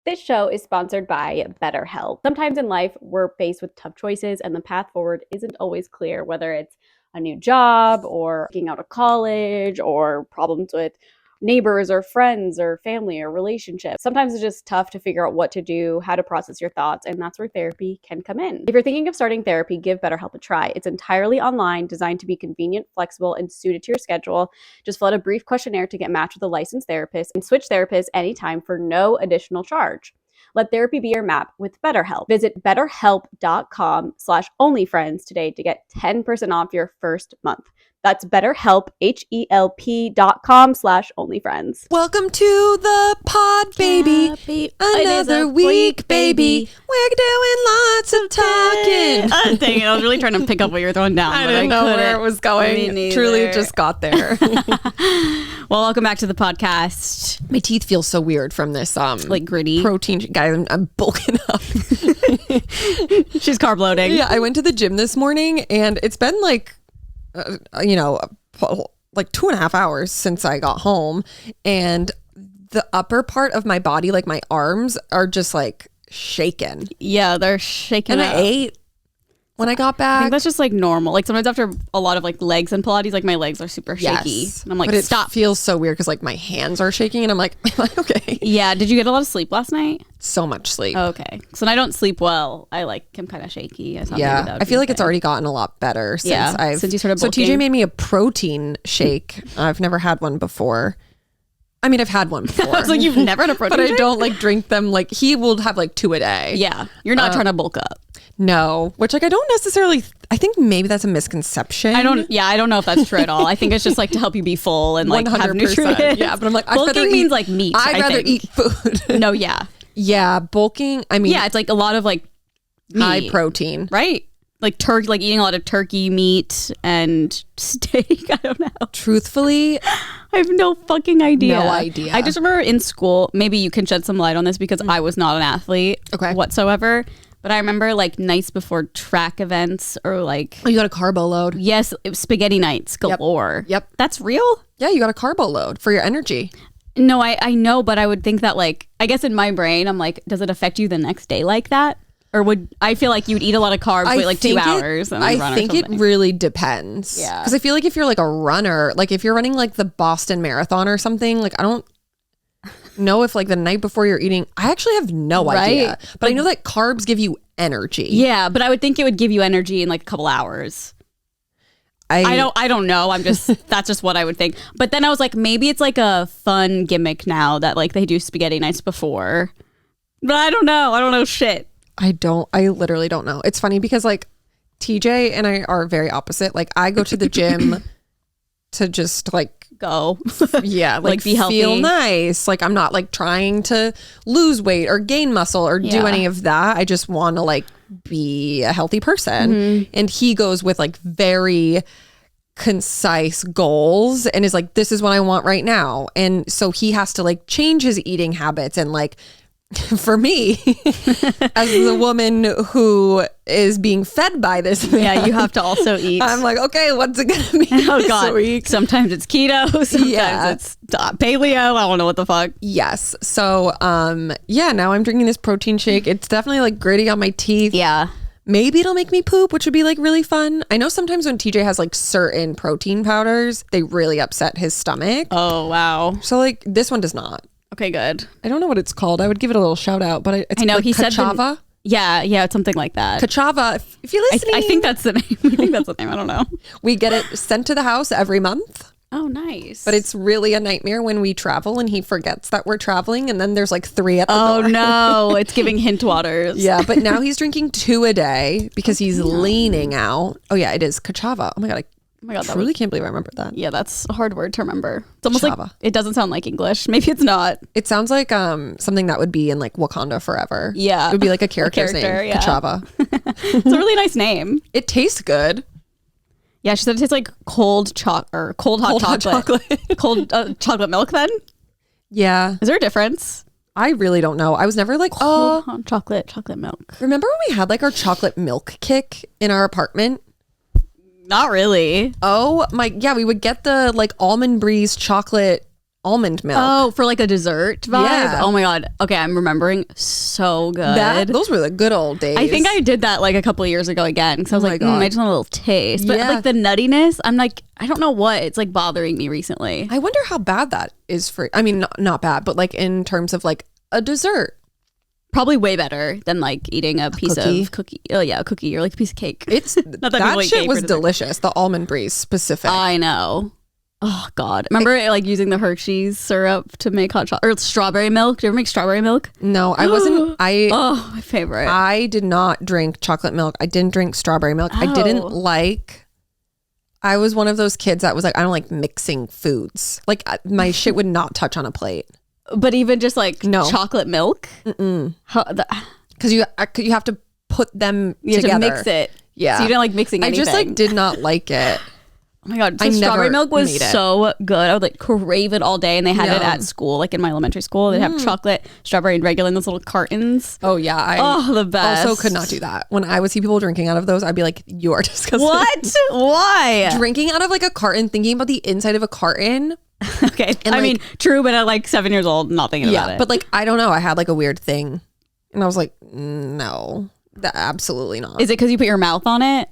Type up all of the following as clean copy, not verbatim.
This show is sponsored by BetterHelp. Sometimes in life, we're faced with tough choices, and the path forward isn't always clear, whether it's a new job or getting out of college or problems with neighbors or friends or family or relationships. Sometimes it's just tough to figure out what to do, how to process your thoughts, and that's where therapy can come in. If you're thinking of starting therapy, give BetterHelp a try. It's entirely online, designed to be convenient, flexible, and suited to your schedule. Just fill out a brief questionnaire to get matched with a licensed therapist and switch therapists anytime for no additional charge. Let therapy be your map with BetterHelp. Visit betterhelp.com/onlyfriends today to get 10% off your first month. That's BetterHelp, HELP.com/onlyfriends. Welcome to the pod, baby. Another week, baby. We're doing lots of talking. Dang it, I was really trying to pick up what you were throwing down. I didn't know where it was going. Truly just got there. Well, welcome back to the podcast. My teeth feel so weird from this like gritty protein. Guys, I'm bulking up. She's carb loading. Yeah, I went to the gym this morning and it's been like 2.5 hours since I got home, and the upper part of my body, like my arms, are just like shaking. Yeah, they're shaking. And I ate when I got back. I think that's just like normal. Like sometimes after a lot of like legs and Pilates, like my legs are super shaky. Yes. And I'm like, but stop. It feels so weird because like my hands are shaking and I'm like, okay. Yeah. Did you get a lot of sleep last night? So much sleep. Okay. So when I don't sleep well, I like am kind of shaky. I feel like it's already gotten a lot better since you started bulking. So TJ made me a protein shake. I've never had one before. I mean, I've had one before. I was like, you've never had a protein but shake? I don't like drink them. Like he will have like 2 a day. Yeah. You're not trying to bulk up. No, which like I don't necessarily. I think maybe that's a misconception. I don't know if that's true at all. I think it's just like to help you be full and like 100%. Have nutrients. Yeah, but I'm like, bulking means like meat. I'd rather eat food. No, yeah, yeah, bulking. I mean, yeah, it's like a lot of like meat, high protein, right? Like turkey, like eating a lot of turkey meat and steak. I don't know. Truthfully, I have no fucking idea. No idea. I just remember in school. Maybe you can shed some light on this because I was not an athlete whatsoever. But I remember like nights before track events or like... Oh, you got a carbo load. Yes, it was spaghetti nights galore. Yep. That's real? Yeah, you got a carbo load for your energy. No, I know, but I would think that like... I guess in my brain, I'm like, does it affect you the next day like that? Or would... I feel like you'd eat a lot of carbs, wait like 2 hours and then run or something. I think it really depends. Yeah. Because I feel like if you're like a runner, like if you're running like the Boston Marathon or something, like I don't... know if like the night before you're eating, I actually have no idea, but I know that carbs give you energy. Yeah, but I would think it would give you energy in like a couple hours. I don't know. I'm just that's just what I would think. But then I was like, maybe it's like a fun gimmick now that like they do spaghetti nights before. But I don't know shit. I literally don't know. It's funny because like TJ and I are very opposite. Like I go to the gym to just like go like be healthy, feel nice. Like I'm not like trying to lose weight or gain muscle or do any of that. I just want to like be a healthy person. And he goes with like very concise goals and is like, this is what I want right now. And so he has to like change his eating habits. And like for me as the woman who is being fed by this man, you have to also eat. I'm like, okay, what's it gonna be this week? Sometimes it's keto, sometimes it's paleo. I don't know what the fuck. Yes. So now I'm drinking this protein shake. It's definitely like gritty on my teeth. Yeah. Maybe it'll make me poop, which would be like really fun. I know sometimes when TJ has like certain protein powders, they really upset his stomach. Oh wow. So like this one does not. Okay, good. I don't know what it's called. I would give it a little shout out, but it's I know like he Kachava. said yeah, it's something like that. Kachava. If you're listening, I think that's the name. I think that's the name. I don't know. We get it sent to the house every month. Oh, nice. But it's really a nightmare when we travel and he forgets that we're traveling, and then there's like 3 at the door. Oh no, it's giving hint waters. Yeah, but now he's drinking 2 a day because he's leaning out. Oh yeah, it is Kachava. Oh my god, I truly can't believe I remembered that. Yeah, that's a hard word to remember. It's almost Kachava. like it doesn't sound like English. Maybe it's not. It sounds like something that would be in like Wakanda Forever. Yeah, it would be like a character's name. Yeah. Kachava. It's a really nice name. It tastes good. Yeah, she said it tastes like cold hot chocolate. Cold chocolate milk then? Yeah. Is there a difference? I really don't know. I was never like, cold hot chocolate milk. Remember when we had like our chocolate milk kick in our apartment? Not really. Oh my, yeah, we would get the like Almond Breeze chocolate almond milk. Oh, for like a dessert vibe? Yeah. Oh my God. Okay, I'm remembering. So good. Those were the good old days. I think I did that like a couple of years ago again. Because I was Oh my like, God. I just want a little taste. But Yeah. like the nuttiness, I'm like, I don't know what. It's like bothering me recently. I wonder how bad that is for, I mean, not bad, but like in terms of like a dessert. Probably way better than like eating a piece cookie? of cookie. Oh yeah, a cookie or like a piece of cake. It's Not that people that eat shit cake was for dessert. delicious. The almond brie specific. I know. Oh God. Remember like using the Hershey's syrup to make hot chocolate or strawberry milk? Do you ever make strawberry milk? No, I wasn't. Oh, my favorite. I did not drink chocolate milk. I didn't drink strawberry milk. I didn't Oh. like. I was one of those kids that was like, I don't like mixing foods. Like my shit would not touch on a plate But even just like No. chocolate milk? because you have to put them You together. have to mix it. Yeah. So you didn't like mixing I anything. just like did not like it. Oh my God. So I strawberry never milk was made it. so good. I would like crave it all day. And they had it Yeah. at school, like in my elementary school. They'd have chocolate, strawberry, and regular in those little cartons. Oh yeah, I Oh, the best. also could not do that. When I would see people drinking out of those, I'd be like, "You are disgusting." What? Why? Drinking out of like a carton, thinking about the inside of a carton. Okay. I mean, true, but at like 7 years old, not thinking about Yeah, it. but like I don't know. I had like a weird thing, and I was like, "No, absolutely not." is it because you put your mouth on it?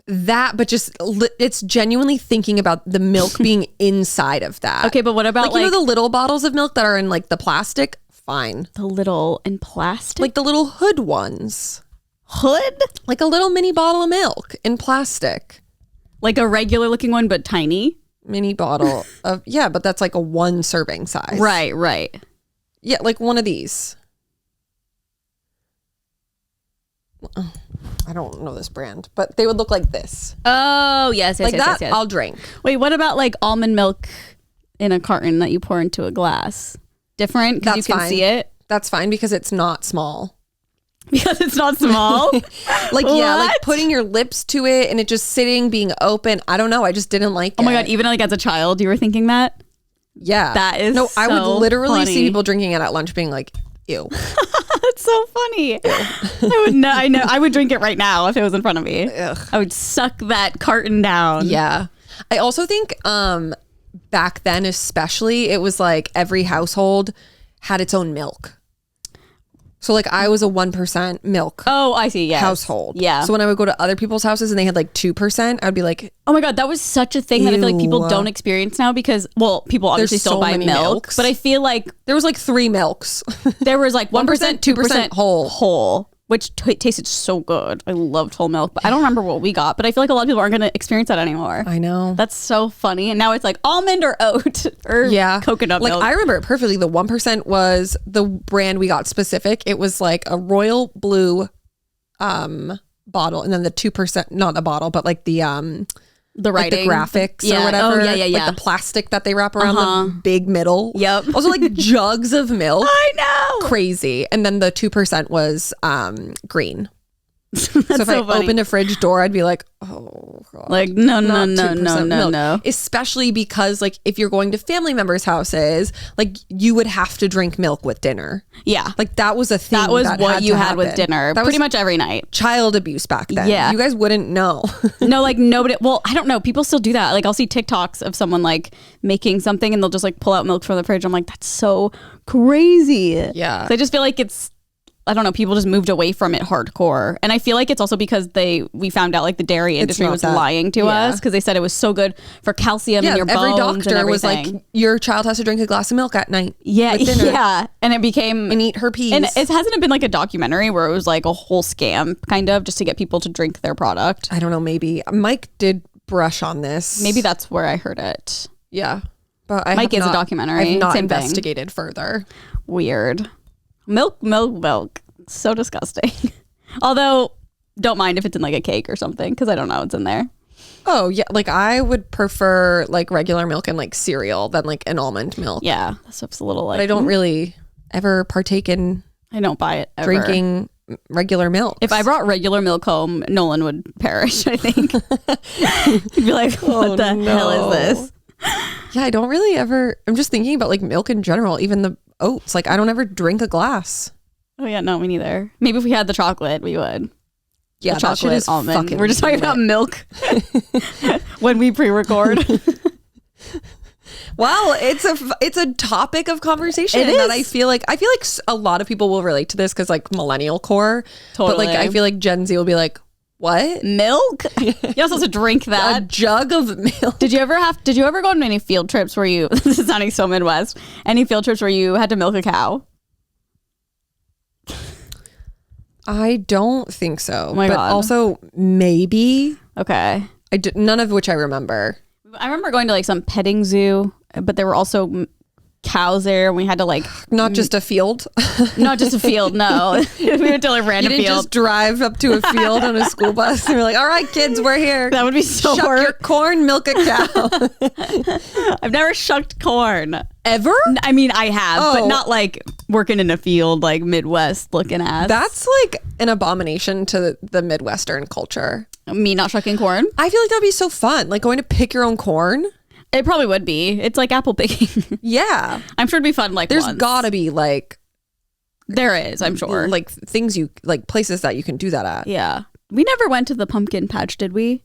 That, but just it's genuinely thinking about the milk being inside of that. Okay, but what about like you know the little bottles of milk that are in like the plastic? Fine, the little in plastic like the little hood ones, hood? like a little mini bottle of milk in plastic. Like a regular looking one, but tiny? Mini bottle of but that's like a 1 serving size. Right. Yeah, like one of these. I don't know this brand, but they would look like this. Oh, yes. Like that, I'll drink. Wait, what about like almond milk in a carton that you pour into a glass? Different because you That's can fine. see it? That's fine because it's not small. Because it's not small? Like, yeah, like What? putting your lips to it and it just sitting, being open. I don't know. I just didn't like it. Oh my God, even like as a child, you were thinking that? Yeah. That is No, I would so literally funny. see people drinking it at lunch being like, ew. That's so funny. I would drink it right now if it was in front of me. Ugh. I would suck that carton down. Yeah. I also think back then especially, it was like every household had its own milk. So like I was a 1% milk Oh, I see. Yeah. household. Yeah. So when I would go to other people's houses and they had like 2%, I'd be like, Oh my God, that was such a thing that I feel like people Ew. don't experience now because, well, people obviously There's still so buy many milk, milks. but I feel like there was like 3 milks. there was like 1%, 2% whole. which tasted so good. I loved whole milk, but I don't remember what we got, but I feel like a lot of people aren't going to experience that anymore. I know. That's so funny. And now it's like almond or oat or coconut like milk. I remember it perfectly. The 1% was the brand we got specific. It was like a royal blue bottle, and then the 2%, not a bottle, but like the the like the writing. graphics Yeah. or whatever. Oh, yeah. Like the plastic that they wrap around the big middle. Yep. Also like jugs of milk. I know. Crazy. And then the 2% was green. So if so I funny. opened a fridge door, I'd be like, oh God. Like, no, Not 2% milk. no. Especially because like if you're going to family members' houses, like you would have to drink milk with dinner. Yeah. Like that was a thing. That was what had you to had with happen. dinner That pretty was much every night. child abuse back then. Yeah. You guys wouldn't know. No, like nobody. Well, I don't know. People still do that. Like I'll see TikToks of someone like making something and they'll just like pull out milk from the fridge. I'm like, that's so crazy. Yeah. So I just feel like I don't know. People just moved away from it hardcore, and I feel like it's also because we found out like the dairy industry not was that- lying to us because they said it was so good for calcium in your bones. every and doctor was everything. like, your child has to drink a glass of milk at night. Yeah, with dinner yeah, and it became. and eat her peas. And it hasn't it been like a documentary where it was like a whole scam, kind of, just to get people to drink their product. I don't know. Maybe Mike did brush on this. Maybe that's where I heard it. Yeah. But I Mike have is a not- documentary. I've not Same thing. investigated further. Weird. Milk. So disgusting. Although, don't mind if it's in like a cake or something because I don't know what's in there. Oh yeah, like I would prefer like regular milk and like cereal than like an almond milk. Yeah, that stuff's a little like. But I don't really ever partake in I don't buy it ever. drinking regular milk. If I brought regular milk home, Nolan would perish, I think. He'd be like, what the hell is this? Yeah, I don't really ever. I'm just thinking about like milk in general, even the oats. Like I don't ever drink a glass. Oh, yeah, no, me neither. Maybe if we had the chocolate, we would. Yeah, The that shit chocolate is almond. fucking We're just talking lit. about milk when we pre-record. Well, it's a topic of conversation It that is. I feel like a lot of people will relate to this because like millennial core. Totally. But like I feel like Gen Z will be like, what? Milk? You're not supposed to drink A that. jug of milk. Did you ever go on any field trips where you this is sounding so Midwest, any field trips where you had to milk a cow? I don't think so. Oh my but God. also maybe Okay. none of which I remember. I remember going to like some petting zoo, but there were also cows there and we had to like Not just a field. not just a field, no. We went to like You random didn't field. just drive up to a field on a school bus and you're like, all right, kids, we're here. That would be so Shuck your corn, milk a cow. I've never shucked corn. Ever? I mean, I have, but Oh. not like working in a field like Midwest looking ass. That's like an abomination to the Midwestern culture. Me not shucking corn. I feel like that'd be so fun. Like going to pick your own corn. It probably would be. It's like apple picking. Yeah. I'm sure it'd be fun. Like There's once. gotta be like There is, I'm sure. like things places that you can do that at. Yeah. We never went to the pumpkin patch, did we?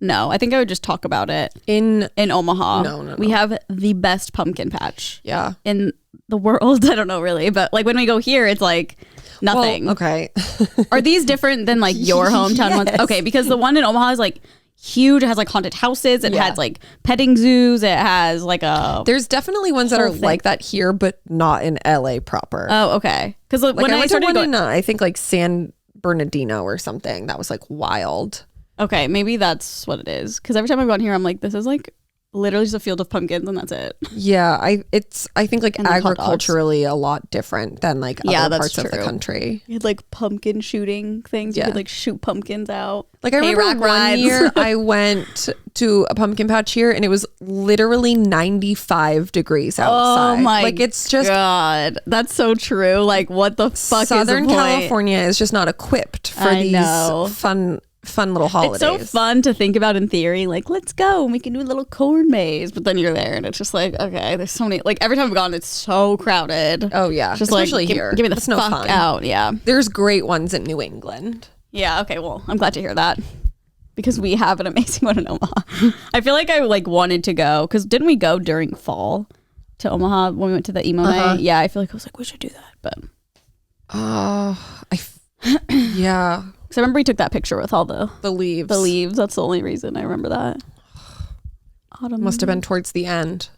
No, I think I would just talk about it In in Omaha. No. We have the best pumpkin patch yeah. in the world. I don't know really, but like when we go here, it's like nothing. Well, okay. Are these different than like your hometown ones? Yes. Okay, because the one in Omaha is like huge. It has like haunted houses. It Yeah. has like petting zoos. It has like a. There's definitely ones that are Whole thing. like that here, but not in LA proper. Oh, okay. Because like when I I went to started one going, in I think like San Bernardino or something. That was like wild. okay, maybe that's what it is. Because every time I've gone here, I'm like, this is like literally just a field of pumpkins, and that's it. Yeah, I think like And, like, hot dogs. agriculturally a lot different than like Yeah, other that's parts of the true. country. You had like pumpkin shooting things. You Yeah. could like shoot pumpkins out. Like I remember Hay-rack one rides. year I went to a pumpkin patch here and it was literally 95 degrees outside. Oh my like it's just God, that's so true. Like, what the fuck Southern is the point? California is just not equipped for I these know. fun little holidays. It's so fun to think about in theory. Like, let's go and we can do a little corn maze. But then you're there and it's just like, okay, there's so many. Like every time I've gone, it's so crowded. Oh yeah, Just especially like, here. Give me the It's fuck no fun. out. Yeah. There's great ones in New England. Yeah. Okay. Well, I'm glad to hear that because we have an amazing one in Omaha. I feel like I like wanted to go because didn't we go during fall to Omaha when we went to the emo night? Yeah. I feel like I was like, we should do that. But Yeah, because I remember we took that picture with all the the leaves. leaves. That's the only reason I remember that. Autumn. Must have been towards the end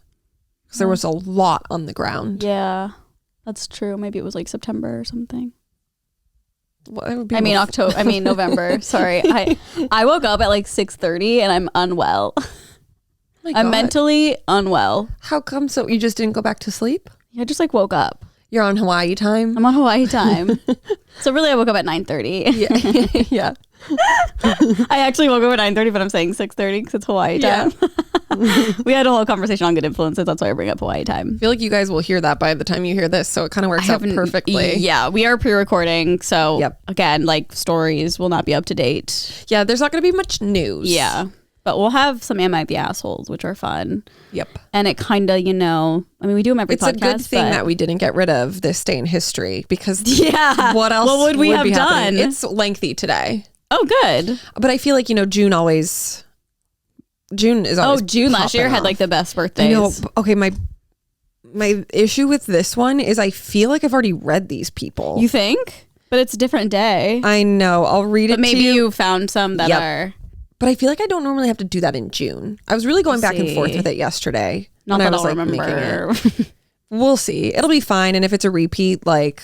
because there was a lot on the ground. Yeah. That's true. Maybe it was like September or something. Well, it would be I mean more- October. I mean November. Sorry. I woke up at like 6:30 and I'm unwell. My I'm God. mentally unwell. How come? So you just didn't go back to sleep? I just like woke up. You're on Hawaii time. I'm on Hawaii time. So really I woke up at 9:30. Yeah, yeah. I actually woke up at 9:30, but I'm saying 6:30 because it's Hawaii Yeah. time. We had a whole conversation on good influences. That's why I bring up Hawaii time. I feel like you guys will hear that by the time you hear this, so it kind of works out perfectly. Yeah, we are pre-recording. So Yep. again, like stories will not be up to date. Yeah, there's not going to be much news. Yeah. But we'll have some Am I the Assholes, which are fun. Yep. And it kind of, I mean, we do them every It's podcast. a good thing but- that we didn't get rid of this day in history because Yeah. what else What would we have be happening? done? It's lengthy today. Oh, good. But I feel like, June is always June last year popping had off. like the best I birthdays. know. Okay, my issue with this one is I feel like I've already read these people. You think? But it's a different day. I know. I'll read it But maybe to you. you found some that Yep. are But I feel like I don't normally have to do that in June. I was really going back and forth see. with it yesterday. not when that I was I'll like making remember. it. We'll see. It'll be fine. And if it's a repeat, like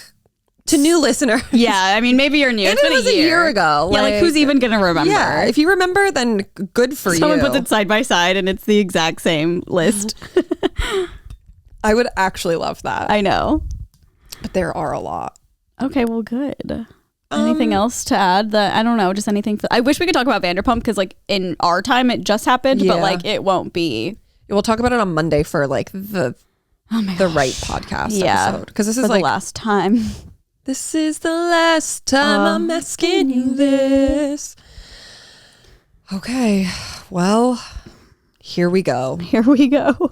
to new listeners. Yeah, I mean, maybe you're new. And It's it been was a year ago. Yeah, like who's even gonna remember? Yeah, if you remember, then good for Someone you. puts it side by side and it's the exact same list. I would actually love that. I know. But there are a lot. Okay, well, good. Anything else to add? That I don't know, just anything. I wish we could talk about Vanderpump because, like, in our time, it just happened, Yeah. but like, it won't be. We'll talk about it on Monday for like the right podcast episode. Because this For is the like last time. this is the last time I'm asking you this. Okay, well, here we go. Here we go.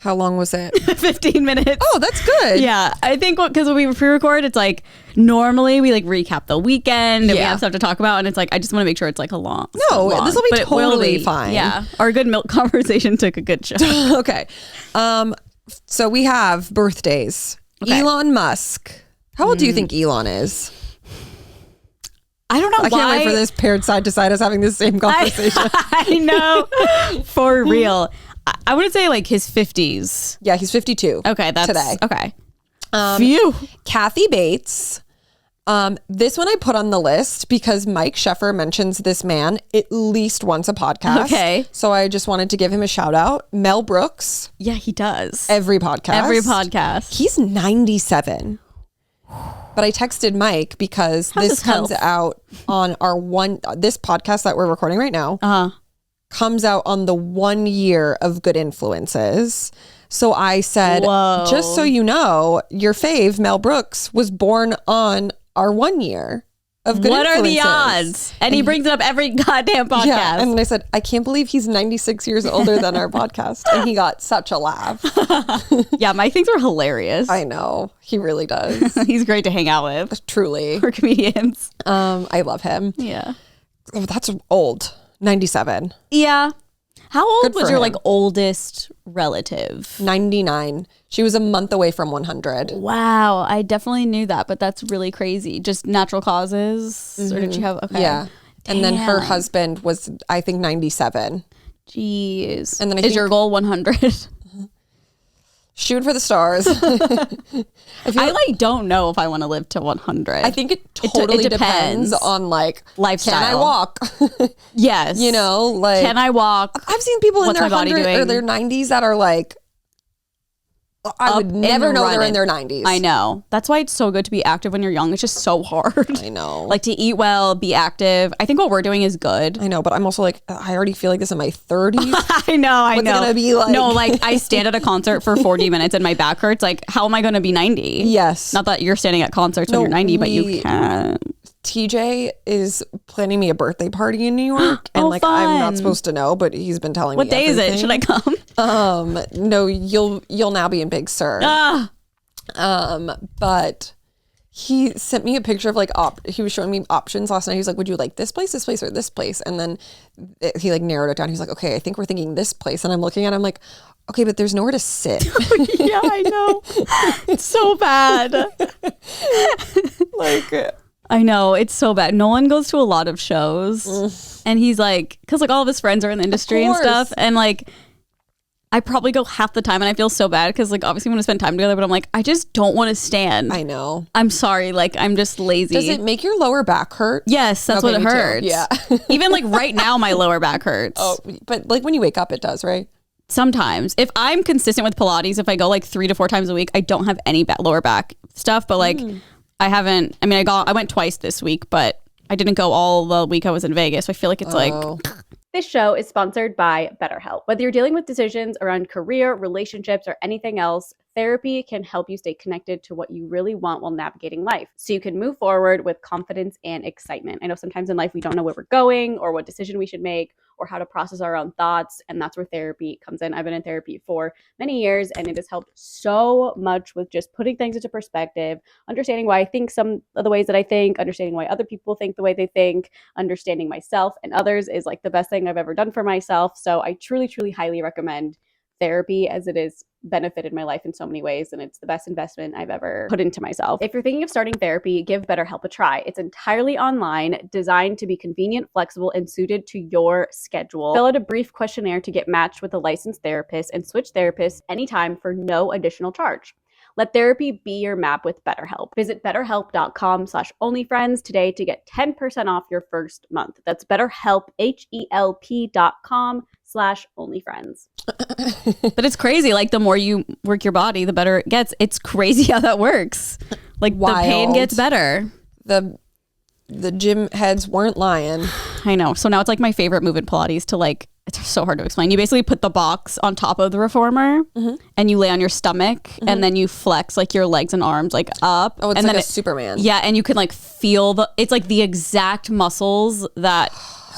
How long was it? 15 minutes. Oh, that's good. Yeah, I think because when we pre-record, it's like normally we like recap the weekend and we have stuff to talk about, and it's like I just want to make sure it's like a long. No, this will be totally fine. Yeah, our good milk conversation took a good show. Okay, so we have birthdays. Okay. Elon Musk. How old do you think Elon is? I don't know why. I can't wait for this paired side to side us having the same conversation. I know, for real. I wouldn't say like his 50s. Yeah, he's 52. Okay, that's today. Okay. Phew. Kathy Bates. This one I put on the list because Mike Sheffer mentions this man at least once a podcast. Okay. So I just wanted to give him a shout out. Mel Brooks. Yeah, he does. Every podcast. He's 97. But I texted Mike because this comes out on this podcast that we're recording right now. Comes out on the 1 year of Good Influences. So I said, just so you know, your fave, Mel Brooks, was born on our 1 year of Good Influences. What are the odds? And he brings it up every goddamn podcast. Yeah, and I said, I can't believe he's 96 years older than our podcast. And he got such a laugh. Yeah, Mike thinks we're hilarious. I know. He really does. He's great to hang out with. Truly. We're comedians. I love him. Yeah. Oh, that's old. 97. Yeah. How old was your like oldest relative? 99. She was a month away from 100. Wow. I definitely knew that, but that's really crazy. Just natural causes? Or did she have, okay. Yeah. Damn. And then her husband was, I think, 97. Jeez. And then is your goal 100? Shoot for the stars. I don't know if I want to live to 100. I think it totally depends on like lifestyle. Can I walk? Yes. You know, like can I walk? I've seen people in their 100 or their 90s that are like, I would never know they're in their 90s. I know. That's why it's so good to be active when you're young. It's just so hard. I know. Like to eat well, be active. I think what we're doing is good. I know, but I'm also like, I already feel like this in my 30s. I know. What's it gonna be like? No, like I stand at a concert for 40 minutes and my back hurts. Like, how am I going to be 90? Yes. Not that you're standing at concerts when you're 90, but you can. TJ is planning me a birthday party in New York, and like fun. I'm not supposed to know, but he's been telling me. What day everything. Is it? Should I come? No, you'll now be in Big Sur. But he sent me a picture of like he was showing me options last night. He was like, "Would you like this place, or this place?" And then he like narrowed it down. He was like, "Okay, I think we're thinking this place." And I'm looking at him like, "Okay, but there's nowhere to sit." Yeah, I know. It's so bad. Like. I know, it's so bad. Nolan goes to a lot of shows and he's like, because like all of his friends are in the industry and stuff, and like I probably go half the time and I feel so bad because like obviously we want to spend time together, but I'm like, I just don't want to stand. I know. I'm sorry, like I'm just lazy. Does it make your lower back hurt? Yes, that's what it hurts. Too. Yeah. Even like right now my lower back hurts. Oh, but like when you wake up it does, right? Sometimes. If I'm consistent with Pilates, if I go like 3 to 4 times a week, I don't have any lower back stuff, but like I went twice this week, but I didn't go all the week I was in Vegas. So I feel like it's like. This show is sponsored by BetterHelp. Whether you're dealing with decisions around career, relationships, or anything else, therapy can help you stay connected to what you really want while navigating life, so you can move forward with confidence and excitement. I know sometimes in life we don't know where we're going or what decision we should make or how to process our own thoughts, and that's where therapy comes in. I've been in therapy for many years, and it has helped so much with just putting things into perspective, understanding why I think some of the ways that I think, understanding why other people think the way they think, understanding myself and others is like the best thing I've ever done for myself. So I truly, truly highly recommend therapy, as it has benefited my life in so many ways, and it's the best investment I've ever put into myself. If you're thinking of starting therapy, give BetterHelp a try. It's entirely online, designed to be convenient, flexible, and suited to your schedule. Fill out a brief questionnaire to get matched with a licensed therapist and switch therapists anytime for no additional charge. Let therapy be your map with BetterHelp. Visit betterhelp.com/onlyfriends today to get 10% off your first month. That's BetterHelp, HELP.com/onlyfriends. But it's crazy. Like the more you work your body, the better it gets. It's crazy how that works. Like the pain gets better. The gym heads weren't lying. I know. So now it's like my favorite move in Pilates to like, it's so hard to explain. You basically put the box on top of the reformer and you lay on your stomach and then you flex like your legs and arms like up. Oh, it's and like then a Superman. Yeah. And you can like feel it's like the exact muscles that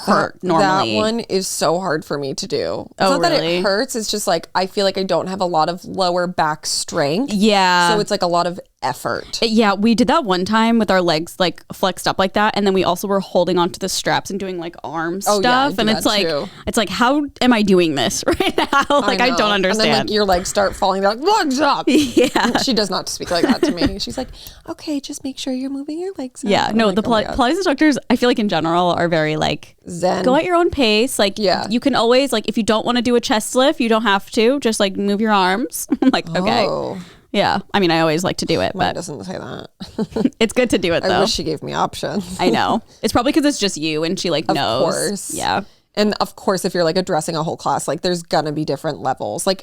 hurt normally. That one is so hard for me to do. It's Oh, not that really? it hurts. It's just like I feel like I don't have a lot of lower back strength. Yeah. So it's like a lot of effort. Yeah, we did that one time with our legs like flexed up like that, and then we also were holding onto the straps and doing like arm Oh, yeah, I stuff. do And that it's like, how am I doing this right now? Like I know. don't understand. And then like your legs start falling. They're like, legs up. Yeah. She does not speak like that to me. She's like, okay, just make sure you're moving your legs. Yeah, I'm no, like, the oh my God. Pilates instructors, I feel like in general are very like Zen. go at your own pace. Like, Yeah. you can always like if you don't want to do a chest lift, you don't have to. Just like move your arms. I'm like, okay, Oh, yeah. I mean, I always like to do it, mine but doesn't say that. it's good to do it I though. wish she gave me options. I know it's probably because it's just you and she like knows. course. Yeah. And of course, if you're like addressing a whole class, like there's gonna be different levels. Like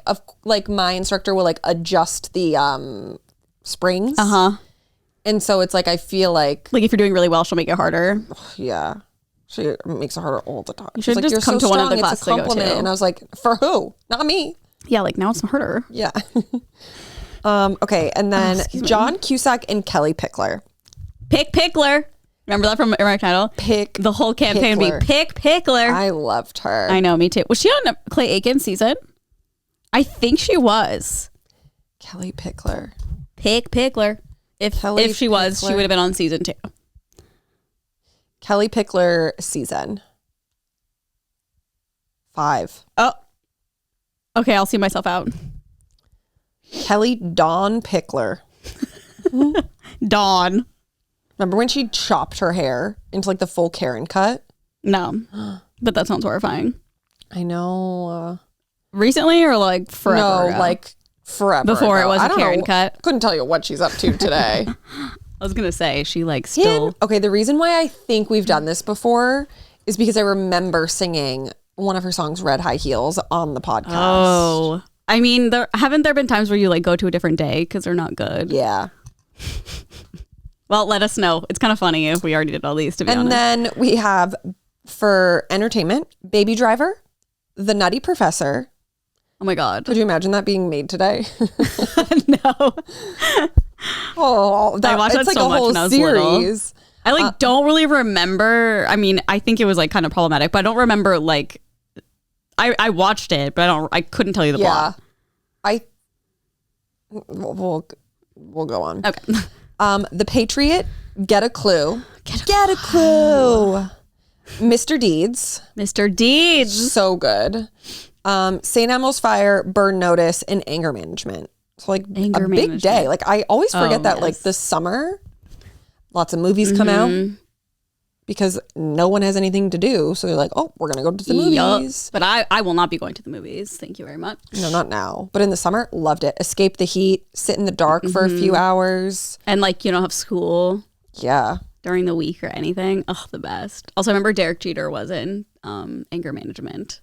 my instructor will like adjust the springs. And so it's like I feel like Like if you're doing really well, she'll make it harder. yeah, she makes it harder all the time. You She's should like, just you're come so to one of strong. the It's a classes I go compliment. to. And I was like, for who? Not me. Yeah, like now it's harder. Yeah. Okay, and then excuse me. John Cusack and Kelly Pickler. Pick Pickler. Remember that from American Idol? Pick The whole campaign would Pickler. be Pick Pickler. I loved her. I know, me too. Was she on Clay Aiken's season? I think she was. Kelly Pickler. Pick Pickler. Kelly If she was, she Pickler. would have been on season 2. Kelly Pickler season 5. Oh. Okay, I'll see myself out. Kelly Dawn Pickler. Dawn. Remember when she chopped her hair into like the full Karen cut? No. But that sounds horrifying. I know. Recently or like forever No, ago? like forever Before it ago. was I a don't Karen know. cut. Couldn't tell you what she's up to today. I was going to say, she like still... Okay, the reason why I think we've done this before is because I remember singing one of her songs, Red High Heels, on the podcast. Oh. I mean, haven't there been times where you like go to a different day because they're not good? Yeah. Well, let us know. It's kind of funny if we already did all these, to be And honest. then we have, for entertainment, Baby Driver, The Nutty Professor. Oh my God. Could you imagine that being made today? No. Oh, I watched it's that like so a much whole when I was little. series. I like don't really remember. I mean, I think it was like kind of problematic, but I don't remember like I watched it, but I couldn't tell you the Yeah. plot. We'll go on. Okay. The Patriot, Get a Clue. Get a Clue. Mr. Deeds, Mr. Deeds. so good. St. Elmo's Fire, Burn Notice, and Anger Management. So like Anger a big Management. day. Like I always forget Oh, that like yes. this summer, lots of movies come out because no one has anything to do. So they're like, oh, we're gonna go to the movies. But I will not be going to the movies. Thank you very much. No, not now. But in the summer, loved it. Escape the heat, sit in the dark for a few hours. And like you don't have school Yeah. during the week or anything. Oh, the best. Also, I remember Derek Jeter was in Anger Management.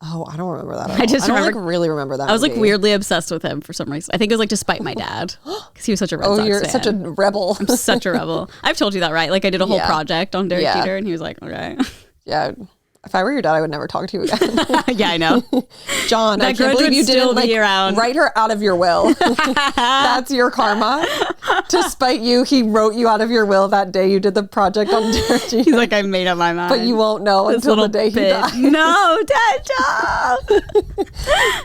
Oh, I don't remember that. At I all. just I don't remember- like really remember that. I was like movie. weirdly obsessed with him for some reason. I think it was like despite my dad because he was such a Red Sox you're fan. such a rebel. I'm such a rebel. I've told you that, right? Like I did a whole Yeah. project on Derek Yeah. Jeter, and he was like, "Okay, Yeah. If I were your dad, I would never talk to you again. yeah, I know." John, I That can't grudge believe would you still didn't be around. write her out of your will. That's your karma. To spite you, he wrote you out of your will that day you did the project on Derek Jeter. He's like, "I made up my mind." But you won't know This until the little day he bit. dies. No, Dad,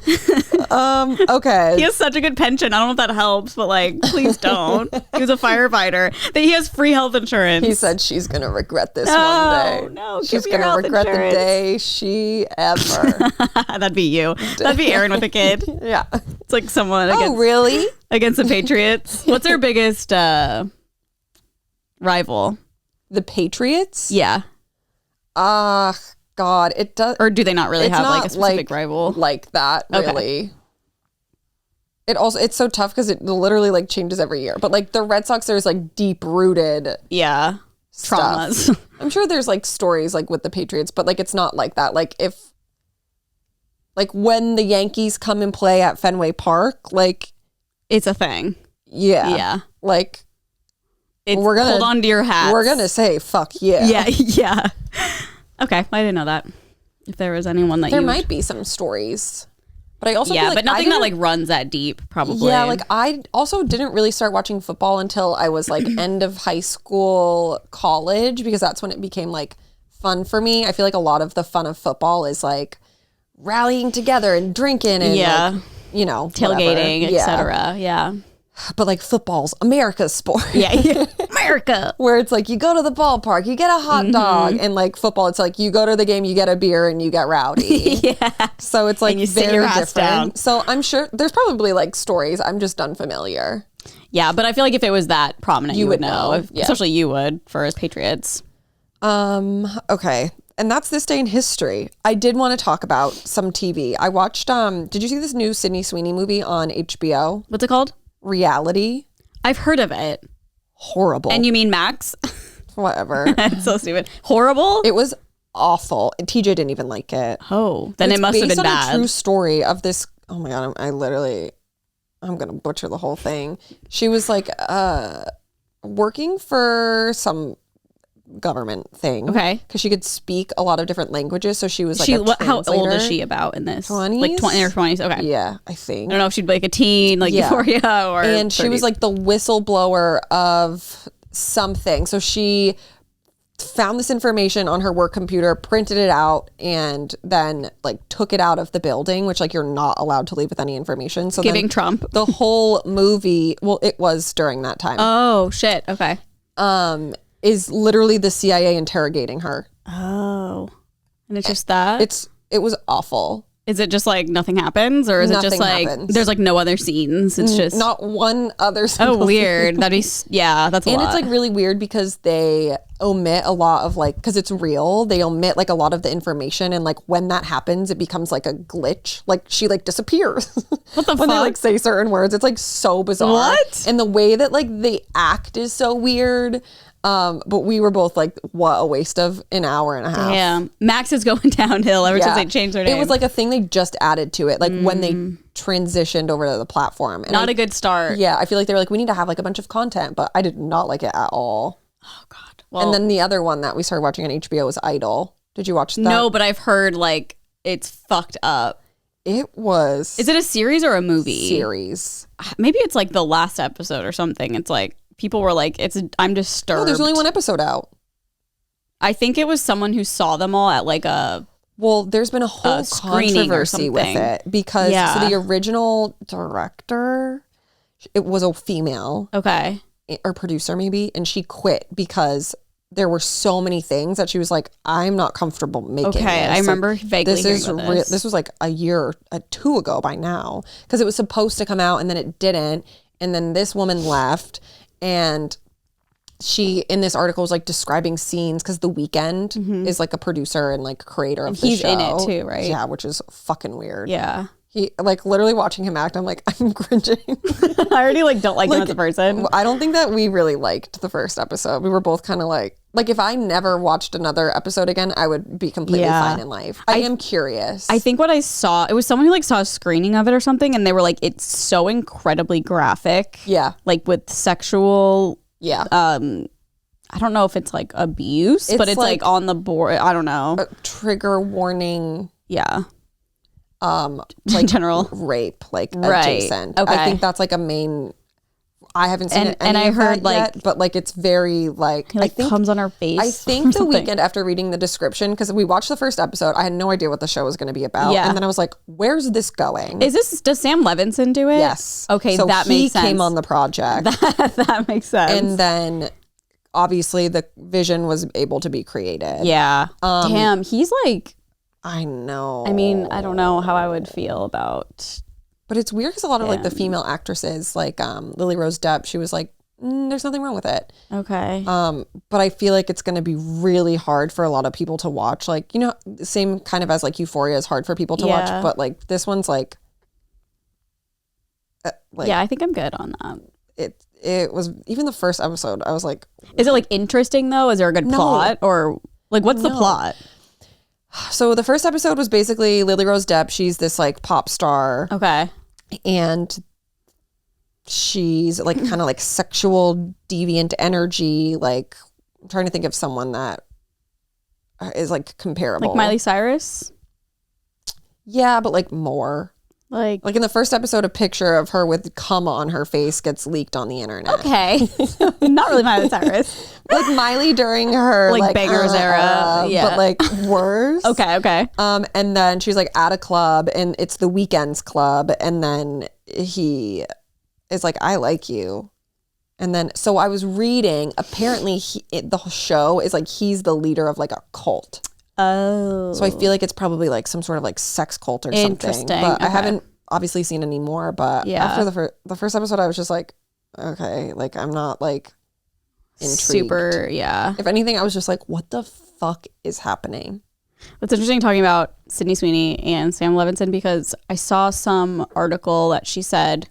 He Okay. has such a good pension. I don't know if that helps, but like, please don't. He was a firefighter. That he has free health insurance. He said she's going to regret this No, one day. no, give She's me your going to health regret insurance. the day she ever. That'd be you. That'd be Aaron with a kid. Yeah. It's like someone Oh, against, really? against the Patriots. What's their biggest rival? The Patriots? Yeah. God, it does. Or do they not really It's have not like a specific rival? like that, Okay. really. It's so tough because it literally like changes every year. But like the Red Sox, there's like deep rooted Yeah. Traumas. I'm sure there's like stories like with the Patriots, but like it's not like that. Like if like when the Yankees come and play at Fenway Park, like It's a thing. yeah. Yeah. Like It's We're gonna- hold on to your hats. we're gonna say fuck yeah. Yeah. Yeah. Okay. I didn't know that. If there was anyone that There you might be some stories. But I also yeah, feel like but I nothing that didn't- like runs that deep, probably. Yeah, like I also didn't really start watching football until I was like end of high school, college, because that's when it became like fun for me. I feel like a lot of the fun of football is like rallying together and drinking and like, you know, tailgating, etc. Yeah. But like football's America's sport. Yeah. America. Where it's like you go to the ballpark, you get a hot dog, and like football, it's like you go to the game, you get a beer, and you get rowdy. Yeah. So it's like And you sit very your ass different. down. So I'm sure there's probably like stories. I'm just unfamiliar. Yeah, but I feel like if it was that prominent, you would know. Yeah. Especially you would for as Patriots. Okay. And that's this day in history. I did want to talk about some TV. I watched did you see this new Sydney Sweeney movie on HBO? What's it called? Reality. I've heard of it. Horrible. And you mean Max? Whatever. It's so stupid. Horrible? It was awful. And TJ didn't even like it. Oh, then it must have been based on bad. a true story of this. Oh my God. I'm going to butcher the whole thing. She was like working for some government thing. Okay. Because she could speak a lot of different languages. So she was like How old is translator. she about in this? 20s? Like 20 or 20s. Okay. Yeah, I think. I don't know if she'd be like a teen, like Yeah. Euphoria or. And she was 30s. like the whistleblower of something. So she found this information on her work computer, printed it out, and then like took it out of the building, which like you're not allowed to leave with any information. So giving then Trump. the whole movie, well, it was during that time, Oh, shit. Okay. is literally the CIA interrogating her. Oh. And it's just that? It was awful. Is it just like nothing happens, or is it just Nothing like happens. there's like no other scenes? It's just Not one other single oh weird. That'd be yeah. That's a And lot. it's like really weird because they omit a lot of like, because it's real, they omit like a lot of the information. And like when that happens, it becomes like a glitch. Like she like disappears. What the when they fuck? like say certain words. It's like so bizarre. What? And the way that like they act is so weird. But we were both like, what a waste of an hour and a half. Damn. Max is going downhill ever since Yeah. they changed their name. It was like a thing they just added to it, like when they transitioned over to the platform. And not a good start. Yeah, I feel like they were like, we need to have like a bunch of content, but I did not like it at all. Oh God. Well, And then the other one that we started watching on HBO was Idol. Did you watch that? no, but I've heard like it's fucked up. It was Is it a series or a movie? series. Maybe it's like the last episode or something. It's like people were like, I'm disturbed. Oh, there's only one episode out. I think it was someone who saw them all at like a. Well, there's been a whole screening or controversy with something. it because Yeah. so the original director, it was a female Okay. or producer maybe, and she quit because there were so many things that she was like, I'm not comfortable making Okay, this. I remember Like, vaguely this hearing is about this. this was like a year or two ago by now, because it was supposed to come out and then it didn't, and then this woman left, and she in this article was like describing scenes because The Weeknd is like a producer and like creator of the he's show. in it too, right? Yeah, which is fucking weird. Yeah. He like literally watching him act, I'm like, I'm cringing. I already like don't like him as a person. I don't think that we really liked the first episode. We were both kind of like if I never watched another episode again, I would be completely Yeah. fine in life. I am curious. I think what I saw, it was someone who like saw a screening of it or something, and they were like, it's so incredibly graphic. Yeah. Like with sexual, Yeah. I don't know if it's like abuse, but It's it's like, on the board. I don't know. Trigger warning, Yeah. like In general. rape, like Right. adjacent. Okay. I think that's like a main. I haven't seen And- it. and any I of heard, that like- yet, but like it's very like He like I think comes on her face. I or think The something. Weeknd, after reading the description, because we watched the first episode, I had no idea what the show was going to be about. Yeah. And then I was like, where's this going? Does Sam Levinson do it? Yes. Okay, so that he makes sense. came on the project. That makes sense. And then obviously the vision was able to be created. yeah. Damn, he's like, I know. I mean, I don't know how I would feel about. But it's weird because a lot of like the Damn. female actresses, like Lily Rose Depp, she was like, there's nothing wrong with it. Okay. But I feel like it's going to be really hard for a lot of people to watch. Like, you know, same kind of as like Euphoria is hard for people to Yeah. watch. But like this one's like yeah, I think I'm good on that. it was even the first episode. I was like, Is it like interesting though? Is there a good No. plot, or like what's the No. plot? so the first episode was basically Lily Rose Depp. She's this like pop star. Okay. And she's like kind of like sexual deviant energy. Like I'm trying to think of someone that is like comparable. Like Miley Cyrus? Yeah, but like more. Like Like in the first episode, a picture of her with cum on her face gets leaked on the internet. okay, not really Miley Cyrus. Like Miley during her Like Bangers era, yeah. but like worse. Okay. And then she's like at a club, and it's the Weekends club, and then he is like, "I like you," and then so I was reading. Apparently, the whole show is like he's the leader of like a cult. Oh, So I feel like it's probably like some sort of like sex cult or something. Interesting. But I Okay. haven't obviously seen any more. But Yeah. after the first episode, I was just like, okay, like I'm not like intrigued. super. Yeah, If anything, I was just like, what the fuck is happening? it's interesting talking about Sydney Sweeney and Sam Levinson because I saw some article that she said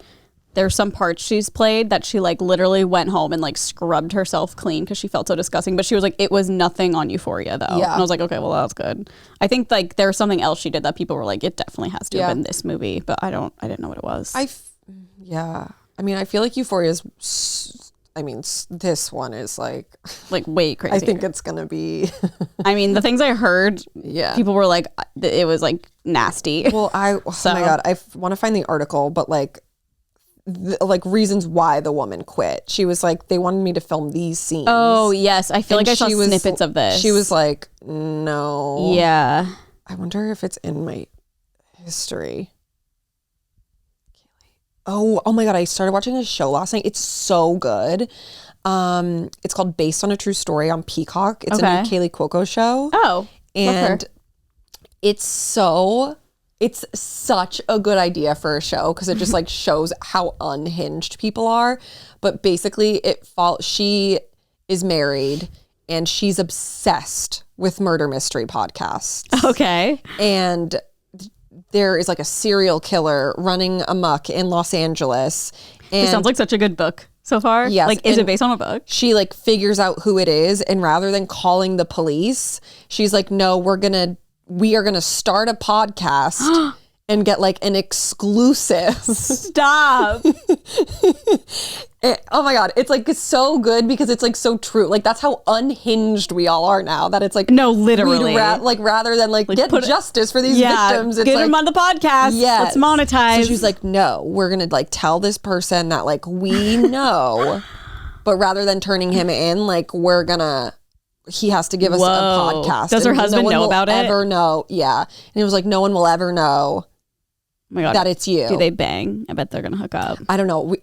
there's some parts she's played that she like literally went home and like scrubbed herself clean because she felt so disgusting. But she was like, it was nothing on Euphoria though. Yeah. And I was like, okay, well that's good. I think like there's something else she did that people were like, it definitely has to have Yeah. been this movie, but I didn't know what it was. Yeah. I mean, I feel like Euphoria is. This one is like. Like way crazy. I think it's gonna be. I mean, the things I heard, Yeah. people were like, it was like nasty. Well, oh my god, I want to find the article, but like reasons why the woman quit. She was like, they wanted me to film these scenes. Oh yes, I feel And like I saw she was- snippets of this. She was like, no. yeah. I wonder if it's in my history. Oh my god, I started watching a show last night. It's so good. It's called Based on a True Story on Peacock. It's a new Okay. Kaylee Cuoco show. Oh, And it's such a good idea for a show because it just like shows how unhinged people are. But basically she is married and she's obsessed with murder mystery podcasts. okay. And there is like a serial killer running amok in Los Angeles. And It sounds like such a good book so far. Yes, Like, is it and- based on a book? she like figures out who it is, and rather than calling the police, she's like, no, we are gonna start a podcast and get like an exclusive. Stop. Oh my god, it's like so good because it's like so true. Like that's how unhinged we all are now, that it's like No, literally. rather than like get put it- justice for these Yeah. victims, it's Get like, him on the podcast. yes. Let's monetize. So she's like, no, we're gonna like tell this person that like we know, but rather than turning him in, like he has to give us Whoa. a podcast. Does her And husband no one know will about it? ever know. Yeah. And it was like, no one will ever know oh my God. that it's you. Do they bang? I bet they're going to hook up. I don't know.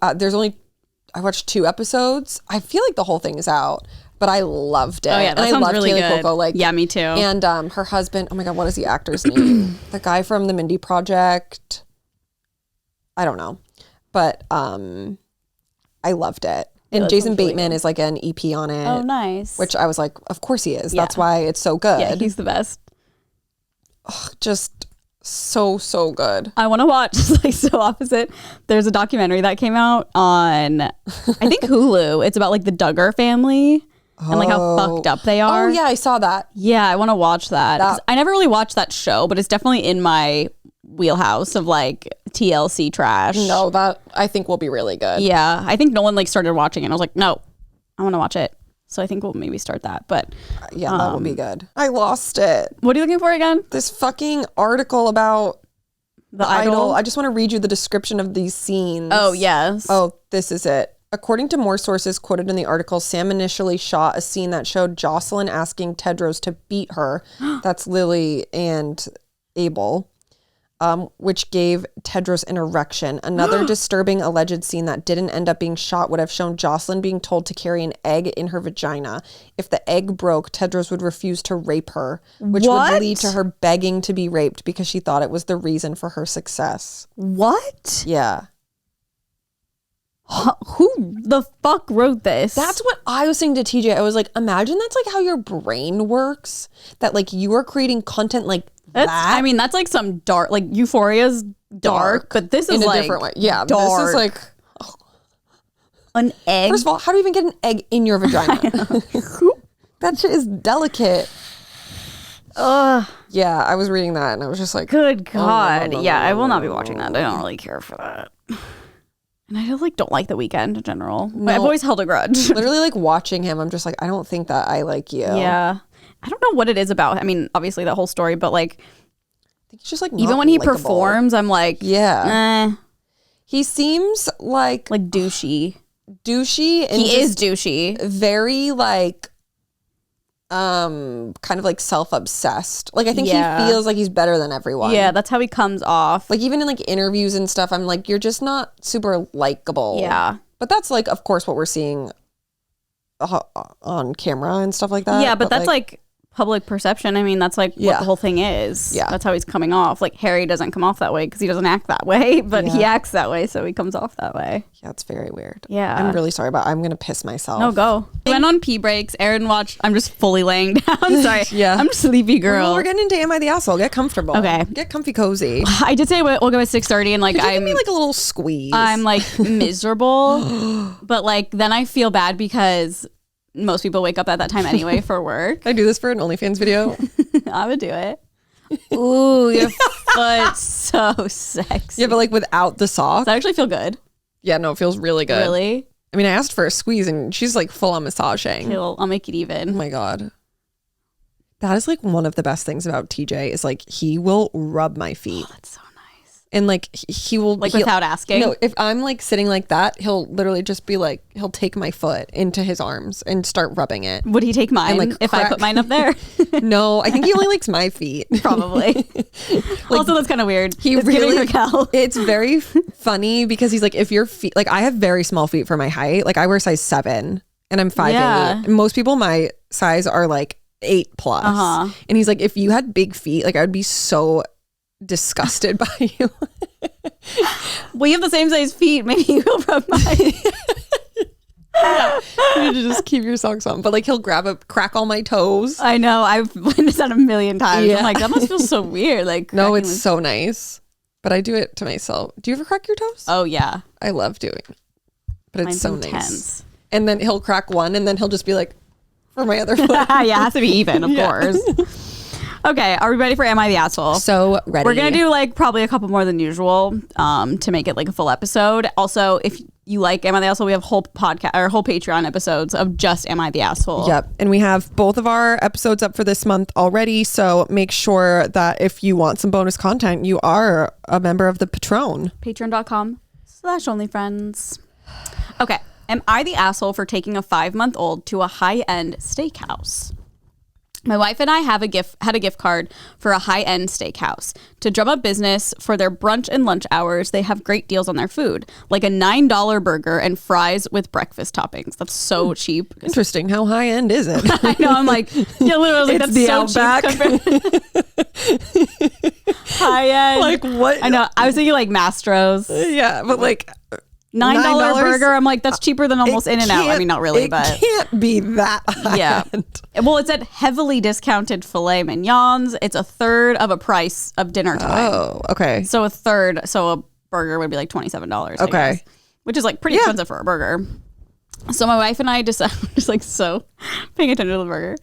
I watched 2 episodes. I feel like the whole thing is out, but I loved it. Oh, yeah. And That I sounds love really Kaylee good. Cuoco, like, yeah, me too. and her husband, oh my God, what is the actor's name? The guy from the Mindy Project. I don't know. But I loved it. And that Jason sounds really Bateman is like an EP on it. oh, nice. Which I was like, of course he is. Yeah. That's why it's so good. yeah, he's the best. Just so good. I want to watch, like, so opposite. There's a documentary that came out on, I think, Hulu. It's about, like, the Duggar family and, like, how fucked up they are. Oh yeah, I saw that. Yeah, I want to watch that. 'Cause I never really watched that show, but it's definitely in my wheelhouse of, like, TLC trash. No, that I think will be really good. Yeah, I think Nolan, like, started watching it. And I was like, no, I want to watch it. So I think we'll maybe start that. But Yeah, that will be good. I lost it. what are you looking for again? This fucking article about The Idol. I just want to read you the description of these scenes. Oh, yes. Oh, this is it. According to more sources quoted in the article, Sam initially shot a scene that showed Jocelyn asking Tedros to beat her. That's Lily and Abel, which gave Tedros an erection. Another disturbing alleged scene that didn't end up being shot would have shown Jocelyn being told to carry an egg in her vagina. If the egg broke, Tedros would refuse to rape her, which What? would lead to her begging to be raped because she thought it was the reason for her success. What? Yeah. Who the fuck wrote this? That's what I was saying to TJ. I was like, imagine that's like how your brain works. That like you are creating content like That's, that. I mean, that's like some dark, like Euphoria's dark, but this is in a like different way. Yeah, dark. this is like. An egg. First of all, how do you even get an egg in your vagina? That shit is delicate. Ugh, Yeah, I was reading that and I was just like, good no, God. no, no, Yeah, no, I will no, not be no, watching no, that. I don't really care for that. And I just like don't like The Weeknd in general. But I've No. always held a grudge. literally like watching him. I'm just like, I don't think that I like you. Yeah. I don't know what it is about. I mean, obviously that whole story, but like think he's just like Even not when he likable. performs, I'm like, Yeah. He seems like douchey. douchey and He is douchey. very like kind of like self-obsessed. Like I think Yeah. he feels like he's better than everyone. Yeah, that's how he comes off. Like even in like interviews and stuff, I'm like, you're just not super likable. Yeah. But that's like, of course, what we're seeing on camera and stuff like that. Yeah, but that's like public perception. I mean, that's like what Yeah. the whole thing is. Yeah. That's how he's coming off. Like Harry doesn't come off that way because he doesn't act that way, but he Yeah. acts that way, so he comes off that way. Yeah, it's very weird. Yeah. I'm really sorry, but I'm gonna piss myself. No, go. We went on pee breaks. Aaron watched. I'm just fully laying down. Sorry. Yeah. I'm a sleepy girl. Well, we're getting into Am I the Asshole? Get comfortable. Okay. Get comfy cozy. I did say we'll go at 6:30, and like Could you give I'm me like a little squeeze? I'm like miserable, but like then I feel bad because most people wake up at that time anyway for work. I do this for an OnlyFans video. I would do it. Ooh, your foot's so sexy. Yeah, but like without the sock. Does that actually feel good? Yeah, no, it feels really good. Really? I mean, I asked for a squeeze and she's like full on massaging. I'll make it Oh even. my God. That is like one of the best things about TJ is like he will rub my feet. That's so nice. And like he will Like he'll- without asking? No, if I'm like sitting like that, he'll literally just be like, he'll take my foot into his arms and start rubbing it. Would he take mine like, if I crack. put mine up there? No, I think he only likes my feet. Probably. Also, that's kind of weird. He It's really, giving Raquel. it's very funny because he's like, if your feet, like I have very small feet for my height. Like I wear size 7 and I'm 5'8". Yeah. Most people my size are like 8+. Uh-huh. And he's like, if you had big feet, like I would be so disgusted by you. We have the same size feet. Maybe you'll rub mine. You need to just keep your socks on. But like he'll crack all my toes. I know. I've witnessed that a million times. Yeah. I'm like, that must feel so weird. Like, No, cracking it's with- so nice. But I do it to myself. Do you ever crack your toes? Oh yeah. I love doing it. But it's Mine's so intense. nice. And then he'll crack one and then he'll just be like, for my other foot. Yeah, it has to be even, of Yeah. course. Okay, are we ready for Am I the Asshole? So ready. We're gonna do like probably a couple more than usual to make it like a full episode. Also, if you like Am I the Asshole, we have whole podcast or whole Patreon episodes of just Am I the Asshole. Yep. And we have both of our episodes up for this month already. So make sure that if you want some bonus content, you are a member of the Patron. Patreon.com/onlyfriends. Okay. Am I the asshole for taking a 5-month-old to a high-end steakhouse? My wife and I had a gift card for a high-end steakhouse. To drum up business for their brunch and lunch hours, they have great deals on their food, like a $9 burger and fries with breakfast toppings. That's so cheap. Interesting. How high end is it? I know. I'm like, yeah, literally, I was like, It's that's the so cheap. High end. Like what? I know. I was thinking like Mastro's. Yeah, but like $9 $9? burger. I'm like, that's cheaper than almost In-N-Out. I mean, not really, it but can't be that high yeah. end. Well, it's at heavily discounted filet mignons. It's a third of a price of dinner time. Oh, okay. So a burger would be like $27. I Okay. guess, which is like pretty Yeah. expensive for a burger. So my wife and I decided, just like so paying attention to the burger.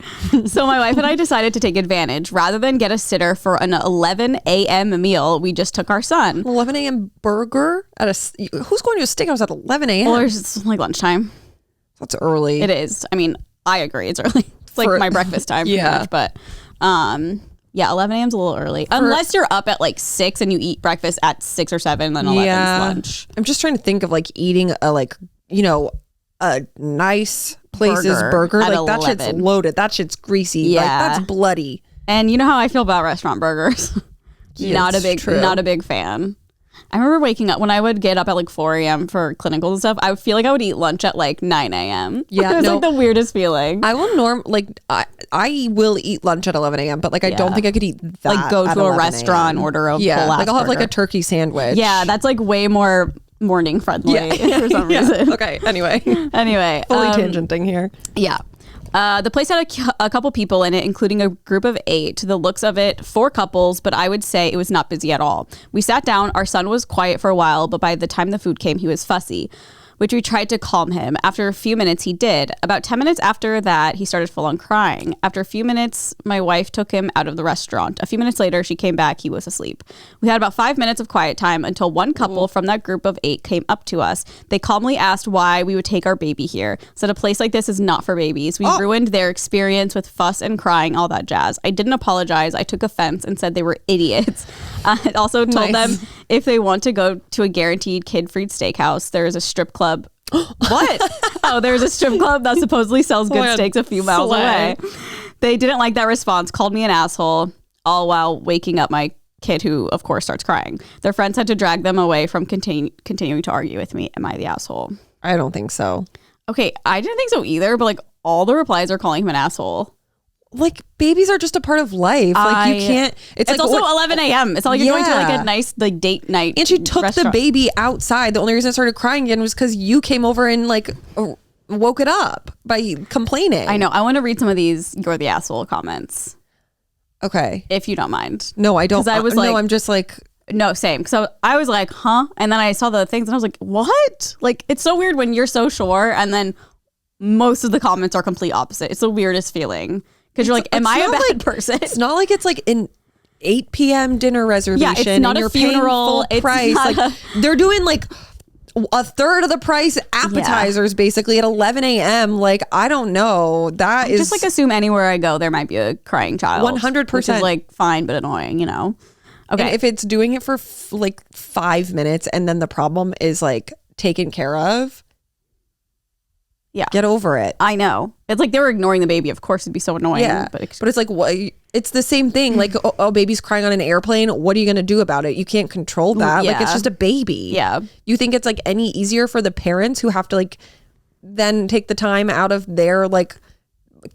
So my wife and I decided to take advantage. Rather than get a sitter for an 11 a.m. meal, we just took our son. 11 a.m. burger at who's going to a steakhouse at 11 a.m.? Well, it's like lunchtime. That's early. It is. I mean, I agree. It's early. It's like For- my breakfast time. Pretty Yeah. much, but yeah, 11 a.m. is a little early. Unless you're up at like 6 and you eat breakfast at 6 or 7, then 11 is lunch. I'm just trying to think of like eating a nice place's burger. at Like that shit's 11. loaded. That shit's greasy. Like Yeah. that's bloody. And you know how I feel about restaurant burgers. not a it's true. big fan. I remember waking up when I would get up at like 4 a.m. for clinicals and stuff. I would feel like I would eat lunch at like 9 a.m. Yeah, it was no. like the weirdest feeling. I will I will eat lunch at 11 a.m. But like I don't Yeah. think I could eat that. Like go at to a 11 restaurant, a.m. order a yeah. full ass Like I'll have like a burger. turkey sandwich. Yeah, that's like way more morning friendly for some Yeah. reason. Okay. Anyway, Anyway, fully tangenting here. yeah. The place had a couple people in it, including a group of 8. To the looks of it, 4 couples, but I would say it was not busy at all. We sat down. Our son was quiet for a while, but by the time the food came, he was fussy. which we tried to calm him. After a few minutes, he did. About 10 minutes after that, he started full on crying. After a few minutes, my wife took him out of the restaurant. A few minutes later, she came back. He was asleep. We had about 5 minutes of quiet time until one couple from that group of 8 came up to us. They calmly asked why we would take our baby here. Said a place like this is not for babies. We ruined their experience with fuss and crying, all that jazz. I didn't apologize. I took offense and said they were idiots. I also told them if they want to go to a guaranteed kid-free steakhouse, there is a strip club. What? Oh, there's a strip club that supposedly sells good steaks a few miles away. They didn't like that response, called me an asshole, all while waking up my kid, who of course starts crying. Their friends had to drag them away from continuing to argue with me. Am I the asshole? I don't think so. Okay, I didn't think so either, but like all the replies are calling him an asshole. Like, babies are just a part of life. Like, you can't. It's like, also 11 a.m. It's not like you're going to like a nice like date night. And she took restaurant. the baby outside. The only reason it started crying again was because you came over and like woke it up by complaining. I know. I want to read some of these "you're the asshole" comments. Okay, if you don't mind. No, I don't. 'Cause I was like, no, I'm just like. No, same. So I was like, huh? And then I saw the things and I was like, what? Like, it's so weird when you're so sure and then most of the comments are complete opposite. It's the weirdest feeling. Because you're like, am I a bad person? It's not like it's like an 8 p.m. dinner reservation. Yeah, it's not and a you're funeral. Paying full price. Like, they're doing like a third of the price appetizers basically at 11 a.m. Like, I don't know. That is just like assume anywhere I go, there might be a crying child. 100%. Which is like fine, but annoying, you know? Okay. And if it's doing it for like 5 minutes and then the problem is like taken care of. Yeah. Get over it. I know. It's like they were ignoring the baby. Of course, it'd be so annoying. Yeah. But it's like, what? It's the same thing. Like, oh, baby's crying on an airplane. What are you going to do about it? You can't control that. Yeah. Like, it's just a baby. Yeah. You think it's like any easier for the parents who have to like then take the time out of their like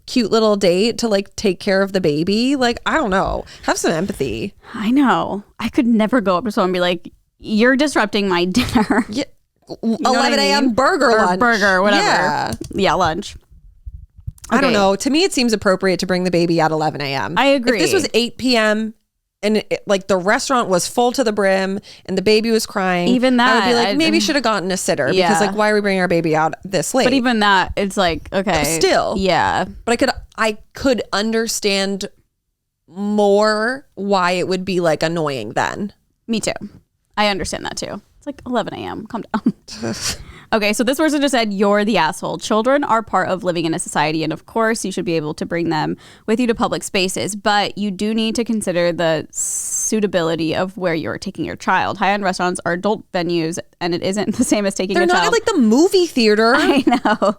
cute little date to like take care of the baby? Like, I don't know. Have some empathy. I know. I could never go up to someone and be like, you're disrupting my dinner. Yeah. 11 a.m. burger lunch. Burger, whatever. Yeah, lunch. I don't know. To me, it seems appropriate to bring the baby at 11 a.m. I agree. If this was 8 p.m. and like the restaurant was full to the brim and the baby was crying, even that, I would be like, maybe should have gotten a sitter because like, why are we bringing our baby out this late? But even that, it's like, okay. Still. Yeah. But I could understand more why it would be like annoying then. Me too. I understand that too. It's like 11 a.m. Calm down. Okay, so this person just said, you're the asshole. Children are part of living in a society, and of course, you should be able to bring them with you to public spaces, but you do need to consider the suitability of where you're taking your child. High-end restaurants are adult venues, and it isn't the same as taking a child. They're not at like the movie theater. I know.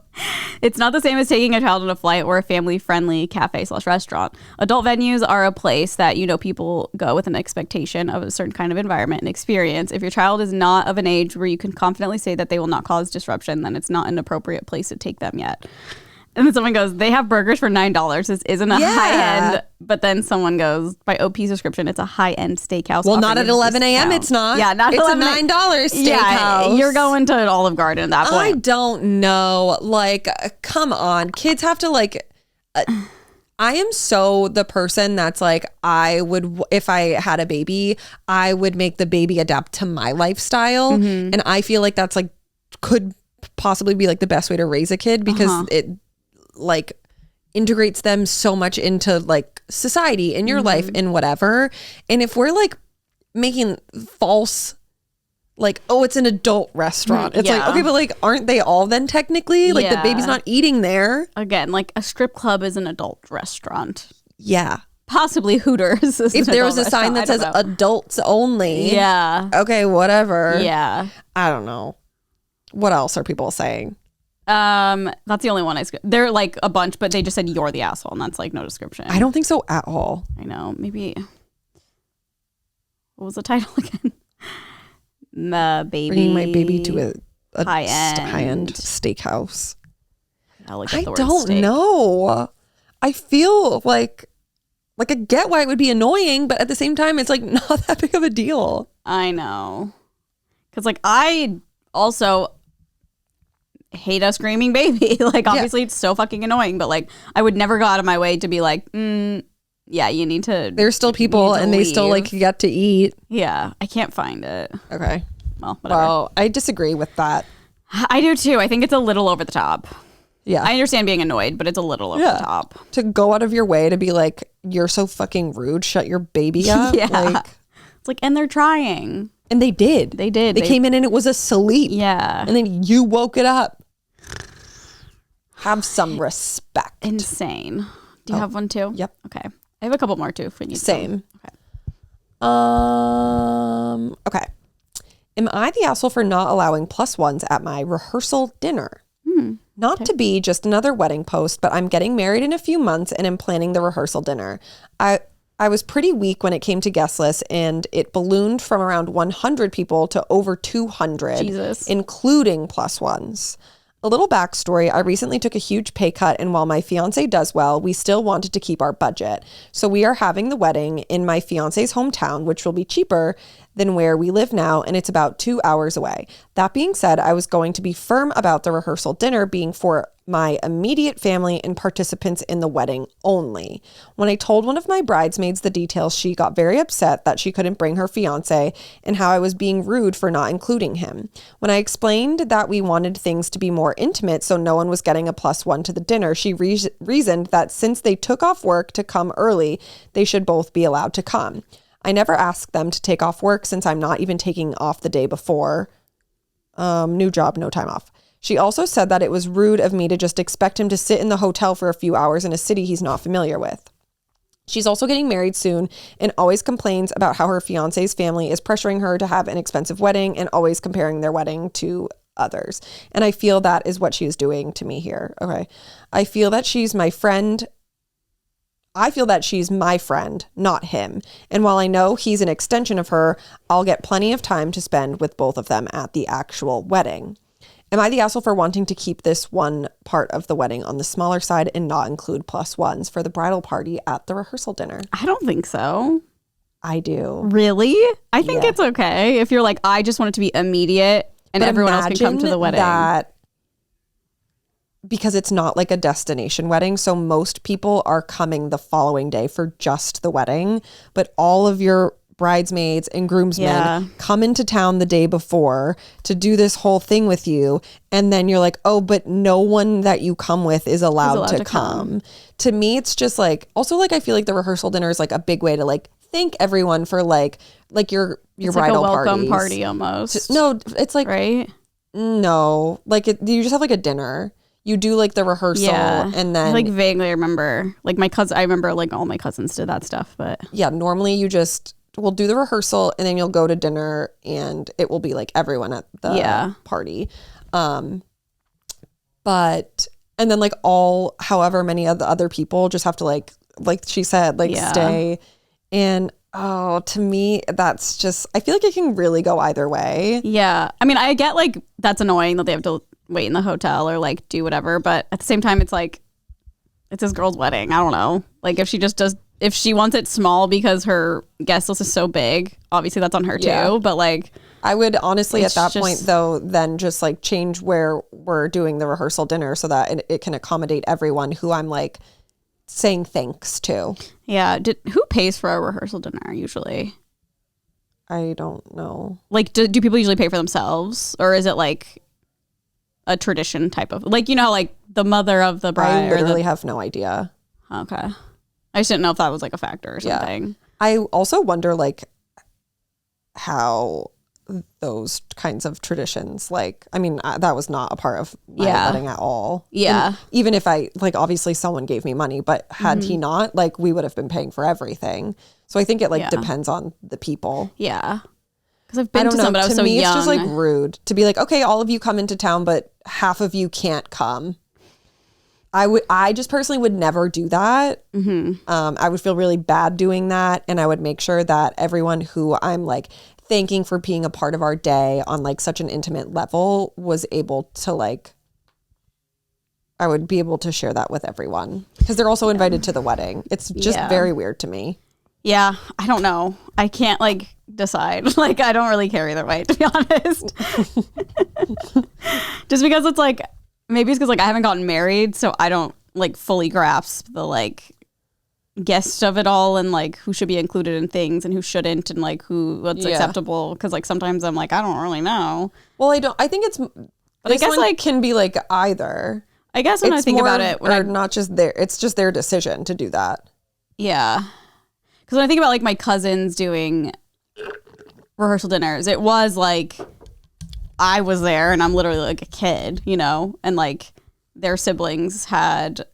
It's not the same as taking a child on a flight or a family-friendly cafe/restaurant. Adult venues are a place that, you know, people go with an expectation of a certain kind of environment and experience. If your child is not of an age where you can confidently say that they will not cause disruption, then it's not an appropriate place to take them yet. And then someone goes, they have burgers for $9. This isn't a high end. But then someone goes, by OP subscription, it's a high end steakhouse. Well, not at 11 a.m. It's not. Yeah, not it's 11 a $9 steakhouse. Yeah, you're going to Olive Garden at that point. I don't know. Like, come on. Kids have to like. I am so the person that's like, I would, if I had a baby, I would make the baby adapt to my lifestyle. Mm-hmm. And I feel like that's like, could possibly be like the best way to raise a kid because it like integrates them so much into like society in your life and whatever. And if we're like making false like, oh, it's an adult restaurant. It's like, okay, but like, aren't they all then technically? Like the baby's not eating there. Again, like a strip club is an adult restaurant. Yeah. Possibly Hooters. If there was a sign that says adults only. Yeah. Okay, whatever. Yeah. I don't know. What else are people saying? That's the only one they're like a bunch, but they just said you're the asshole, and that's like no description. I don't think so at all. I know. Maybe. What was the title again? Bringing my baby to a high-end steakhouse. I don't know. I feel like I get why it would be annoying, but at the same time, it's like not that big of a deal. I know. Because like I also hate a screaming baby. Like obviously it's so fucking annoying, but like I would never go out of my way to be like, yeah, you need to. There's still people and they still like get to eat. Yeah, I can't find it. Okay. Well, whatever. Well, I disagree with that. I do too. I think it's a little over the top. Yeah. I understand being annoyed, but it's a little over the top. To go out of your way to be like, you're so fucking rude, shut your baby up. Yeah. Like, It's like, and they're trying. and they did. They did. They came in and it was asleep. Yeah. And then you woke it up. Have some respect. Insane. Do you have one too? Yep. Okay. I have a couple more too if we need Same. some. Okay. Okay. Am I the asshole for not allowing +1s at my rehearsal dinner? Not to be just another wedding post, but I'm getting married in a few months and am planning the rehearsal dinner. I was pretty weak when it came to guest lists, and it ballooned from around 100 people to over 200, Jesus. including +1s. A little backstory, I recently took a huge pay cut, and while my fiance does well, we still wanted to keep our budget. So we are having the wedding in my fiance's hometown, which will be cheaper than where we live now, and it's about 2 hours away. That being said, I was going to be firm about the rehearsal dinner being for my immediate family and participants in the wedding only. When I told one of my bridesmaids the details, she got very upset that she couldn't bring her fiance and how I was being rude for not including him. When I explained that we wanted things to be more intimate so no one was getting a +1 to the dinner, she reasoned that since they took off work to come early, they should both be allowed to come. I never asked them to take off work since I'm not even taking off the day before. New job, no time off. She also said that it was rude of me to just expect him to sit in the hotel for a few hours in a city he's not familiar with. She's also getting married soon and always complains about how her fiance's family is pressuring her to have an expensive wedding and always comparing their wedding to others. And I feel that is what she is doing to me here. Okay. I feel that she's my friend, not him. And while I know he's an extension of her, I'll get plenty of time to spend with both of them at the actual wedding. Am I the asshole for wanting to keep this one part of the wedding on the smaller side and not include +1s for the bridal party at the rehearsal dinner? I don't think so. I do. Really? I think it's okay if you're like, I just want it to be immediate and But everyone else can come to the wedding. That, because it's not like a destination wedding, so most people are coming the following day for just the wedding, but all of your bridesmaids and groomsmen come into town the day before to do this whole thing with you, and then you're like, oh, but no one that you come with is allowed to come. To me, it's just like, also like I feel like the rehearsal dinner is like a big way to like thank everyone for like your it's bridal like a welcome parties. party almost. No, it's like right? No, like you just have like a dinner. You do like the rehearsal and then I like vaguely remember like my cousin. I remember like all my cousins did that stuff, but normally you just will do the rehearsal and then you'll go to dinner and it will be like everyone at the party. But and then like all however many of the other people just have to like she said stay. And to me that's just, I feel like it can really go either way. Yeah, I mean I get like that's annoying that they have to wait in the hotel or like do whatever, but at the same time it's like it's this girl's wedding. I don't know, like if she wants it small because her guest list is so big, obviously that's on her too, but like I would honestly at that point though then just like change where we're doing the rehearsal dinner so that it can accommodate everyone who I'm like saying thanks to. Yeah. Who pays for a rehearsal dinner usually? I don't know. Like do people usually pay for themselves, or is it like a tradition type of, like, you know, like the mother of the bride? I literally have no idea. Okay. I just didn't know if that was like a factor or something. Yeah. I also wonder like how those kinds of traditions, like, I mean, that was not a part of my wedding at all. Yeah. And even if I, like, obviously someone gave me money, but had he not, like, we would have been paying for everything. So I think it like depends on the people. Yeah. Because I've been to some, but I was so young. To me, it's just like rude to be like, okay, all of you come into town, but half of you can't come. I just personally would never do that. I would feel really bad doing that. And I would make sure that everyone who I'm like thanking for being a part of our day on like such an intimate level was able to like, I would be able to share that with everyone because they're also invited to the wedding. It's just very weird to me. Yeah, I don't know. I can't like decide. Like, I don't really care either way, to be honest. Just because it's like, maybe it's because like I haven't gotten married, so I don't like fully grasp the like guest of it all and like who should be included in things and who shouldn't and like what's acceptable. Because like sometimes I'm like, I don't really know. Well, I think it's But I This guess one like can be like either. I guess when I think about it, or not just their, it's just their decision to do that. yeah. Because when I think about like my cousins doing rehearsal dinners, it was like I was there and I'm literally like a kid, you know, and like their siblings had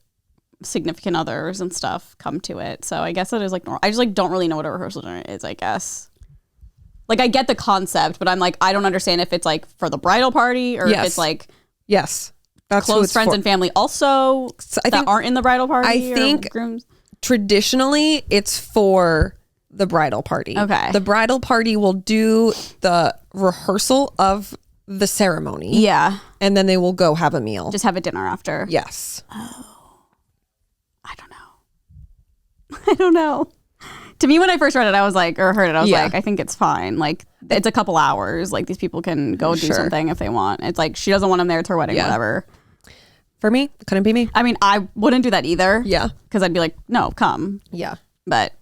significant others and stuff come to it. So I guess it is like normal. I just like don't really know what a rehearsal dinner is, I guess. Like I get the concept, but I'm like, I don't understand if it's like for the bridal party or if it's like yes, that's who close it's friends for. and family also that aren't in the bridal party. I think grooms. Traditionally it's for the bridal party. Okay. The bridal party will do the rehearsal of the ceremony. Yeah. And then they will go have a meal. Just have a dinner after. Yes. I don't know. I don't know. To me, when I first read it, I was like, or heard it, I was like, I think it's fine. Like, it's a couple hours. Like, these people can go do something if they want. It's like, she doesn't want them there. It's her wedding, whatever. For me, it couldn't be me. I mean, I wouldn't do that either. Yeah. Because I'd be like, no, come. Yeah. But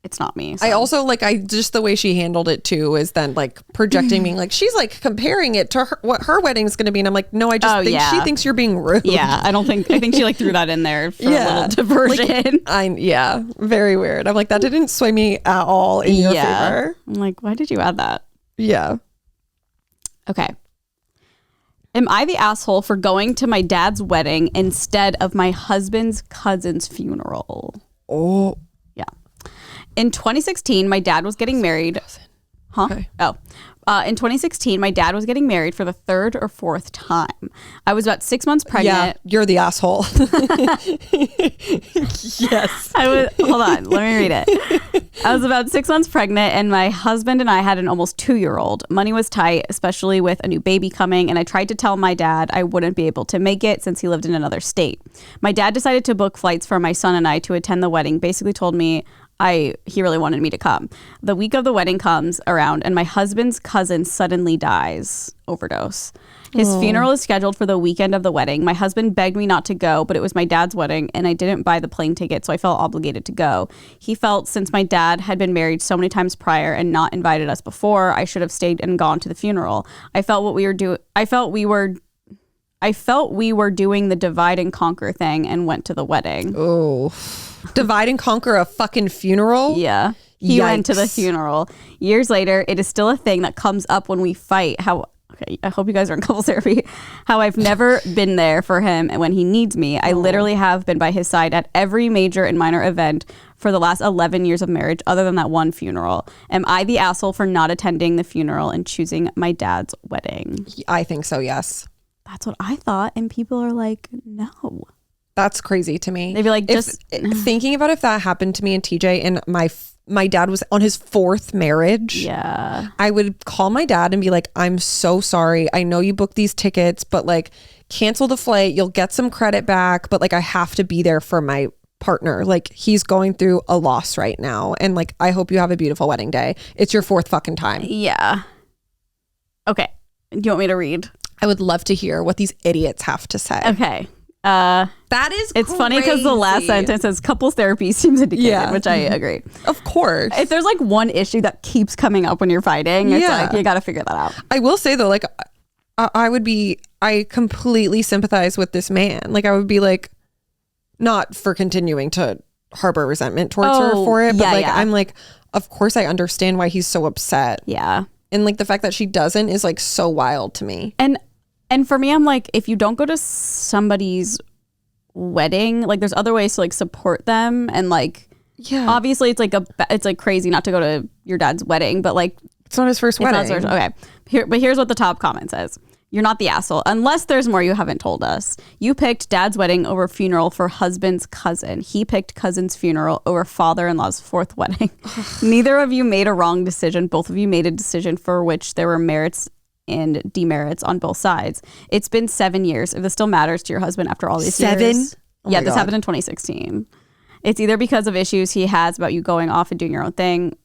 it's not me. So. I also like, just the way she handled it too is then like projecting being like, she's like comparing it to her, what her wedding's going to be. And I'm like, no, I just think she thinks you're being rude. Yeah. I think she like threw that in there for a little diversion. Like, very weird. I'm like, that didn't sway me at all in your favor. I'm like, why did you add that? Yeah. Okay. Am I the asshole for going to my dad's wedding instead of my husband's cousin's funeral? Oh. Yeah. In 2016, my dad was getting married. Huh? Okay. Oh. In 2016, my dad was getting married for the third or fourth time. I was about 6 months pregnant. Yeah, you're the asshole. Yes. Hold on, let me read it. I was about 6 months pregnant and my husband and I had an almost 2-year-old. Money was tight, especially with a new baby coming, and I tried to tell my dad I wouldn't be able to make it since he lived in another state. My dad decided to book flights for my son and I to attend the wedding, basically told me he really wanted me to come. The week of the wedding comes around and my husband's cousin suddenly dies, overdose. His funeral is scheduled for the weekend of the wedding. My husband begged me not to go, but it was my dad's wedding and I didn't buy the plane ticket, so I felt obligated to go. He felt since my dad had been married so many times prior and not invited us before, I should have stayed and gone to the funeral. I felt we were doing the divide and conquer thing and went to the wedding. Oh. Divide and conquer a fucking funeral? Yeah. He went to the funeral. Years later, it is still a thing that comes up when we fight. Okay, I hope you guys are in couples therapy. How I've never been there for him when he needs me. I literally have been by his side at every major and minor event for the last 11 years of marriage, other than that one funeral. Am I the asshole for not attending the funeral and choosing my dad's wedding? I think so, yes. That's what I thought. And people are like, no. That's crazy to me. They'd be like, thinking about if that happened to me and TJ and my dad was on his 4th marriage. Yeah. I would call my dad and be like, I'm so sorry. I know you booked these tickets, but like cancel the flight. You'll get some credit back, but like I have to be there for my partner. Like he's going through a loss right now. And like, I hope you have a beautiful wedding day. It's your 4th fucking time. Yeah. Okay. Do you want me to read? I would love to hear what these idiots have to say. Okay. That is It's funny because the last sentence says couples therapy seems indicated, which I agree. Of course. If there's like one issue that keeps coming up when you're fighting, it's like you got to figure that out. I will say though, like I completely sympathize with this man. Like I would be like, not for continuing to harbor resentment towards her for it, but I'm like, of course I understand why he's so upset. Yeah. And like the fact that she doesn't is like so wild to me. And for me, I'm like, if you don't go to somebody's wedding, like there's other ways to like support them. And like, obviously it's like crazy not to go to your dad's wedding, but like, it's not his first wedding. Okay. Here's what the top comment says. You're not the asshole. Unless there's more you haven't told us. You picked dad's wedding over funeral for husband's cousin. He picked cousin's funeral over father-in-law's 4th wedding. Neither of you made a wrong decision. Both of you made a decision for which there were merits and demerits on both sides. It's been 7 years. If this still matters to your husband after all these years. Oh yeah, this happened in 2016. It's either because of issues he has about you going off and doing your own thing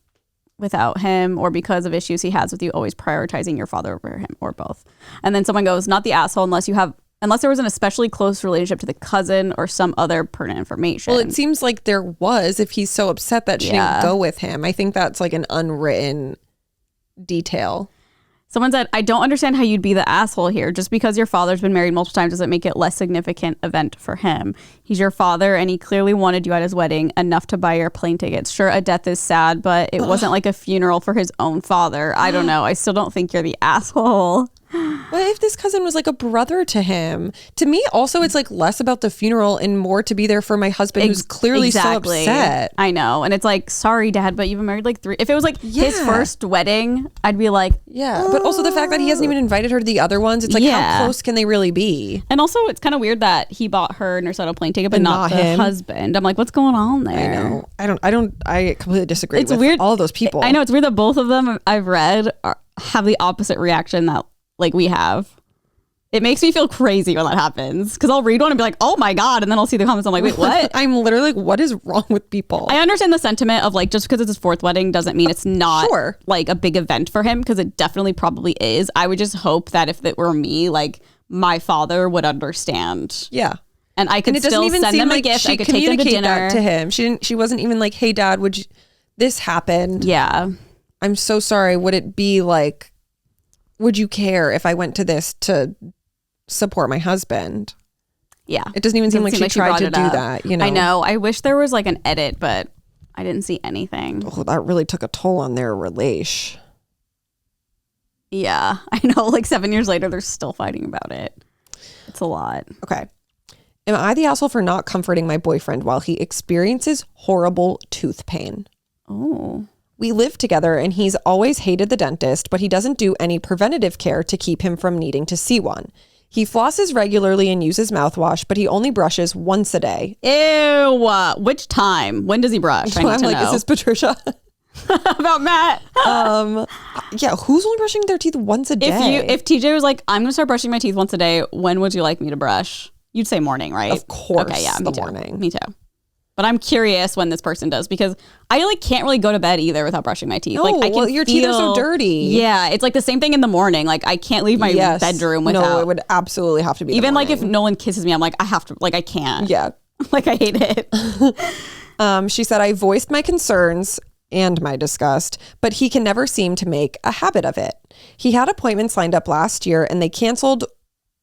without him, or because of issues he has with you always prioritizing your father over him, or both. And then someone goes, not the asshole unless there was an especially close relationship to the cousin or some other pertinent information. Well, it seems like there was, if he's so upset that she didn't go with him. I think that's like an unwritten detail. Someone said, I don't understand how you'd be the asshole here. Just because your father's been married multiple times doesn't make it less significant event for him. He's your father and he clearly wanted you at his wedding enough to buy your plane tickets. Sure, a death is sad, but it wasn't like a funeral for his own father. I don't know. I still don't think you're the asshole. What if this cousin was like a brother to him? To me, also, it's like less about the funeral and more to be there for my husband who's clearly so upset. I know. And it's like, sorry, Dad, but you've been married like 3. If it was like his first wedding, I'd be like, yeah. But also the fact that he hasn't even invited her to the other ones, it's like, how close can they really be? And also, it's kind of weird that he bought her and her son a plane ticket, but not the him. husband. I'm like, what's going on there? I know. I completely disagree with weird. All of those people. I know it's weird that both of them I've read have the opposite reaction that like we have. It makes me feel crazy when that happens because I'll read one and be like, oh my God. And then I'll see the comments. I'm like, wait, what? I'm literally like, what is wrong with people? I understand the sentiment of like, just because it's his 4th wedding doesn't mean it's not like a big event for him, because it definitely probably is. I would just hope that if it were me, like my father would understand. Yeah. And I could still send them a gift. I could take them to dinner. That to him. She wasn't even like, hey Dad, this happened. Yeah. I'm so sorry. Would it be like, would you care if I went to this to support my husband? Yeah. It doesn't even seem like she tried to do that, you know? I know. I wish there was like an edit, but I didn't see anything. Oh, that really took a toll on their relation. Yeah. I know. Like 7 years later, they're still fighting about it. It's a lot. Okay. Am I the asshole for not comforting my boyfriend while he experiences horrible tooth pain? Oh. We live together and he's always hated the dentist, but he doesn't do any preventative care to keep him from needing to see one. He flosses regularly and uses mouthwash, but he only brushes once a day. Ew. Which time? When does he brush? I need to know. Is this Patricia? About Matt. Yeah, who's only brushing their teeth once a day? If TJ was like, I'm going to start brushing my teeth once a day, when would you like me to brush? You'd say morning, right? Of course. Okay, yeah, the morning. Me too. But I'm curious when this person does, because I like can't really go to bed either without brushing my teeth. No, like I can your teeth are so dirty. Yeah, it's like the same thing in the morning. Like I can't leave my bedroom without. No, it would absolutely have to be. Even like if Nolan kisses me, I'm like I have to. Like I can't. Yeah, like I hate it. She said I voiced my concerns and my disgust, but he can never seem to make a habit of it. He had appointments lined up last year, and they canceled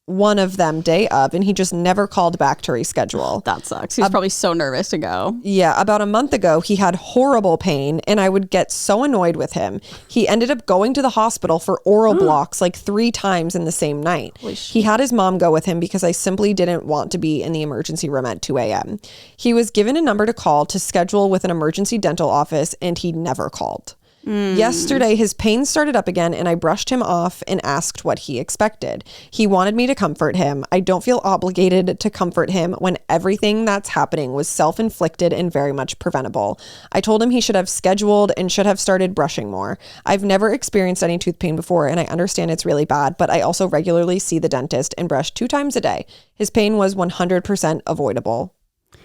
one of them day of, and he just never called back to reschedule. That sucks. He was probably so nervous to go. Yeah, about a month ago, he had horrible pain, and I would get so annoyed with him. He ended up going to the hospital for oral blocks like 3 times in the same night. He had his mom go with him because I simply didn't want to be in the emergency room at 2 a.m. He was given a number to call to schedule with an emergency dental office, and he never called. Yesterday, his pain started up again, and I brushed him off and asked what he expected. He wanted me to comfort him. I don't feel obligated to comfort him when everything that's happening was self-inflicted and very much preventable. I told him he should have scheduled and should have started brushing more. I've never experienced any tooth pain before, and I understand it's really bad, but I also regularly see the dentist and brush 2 times a day. His pain was 100% avoidable.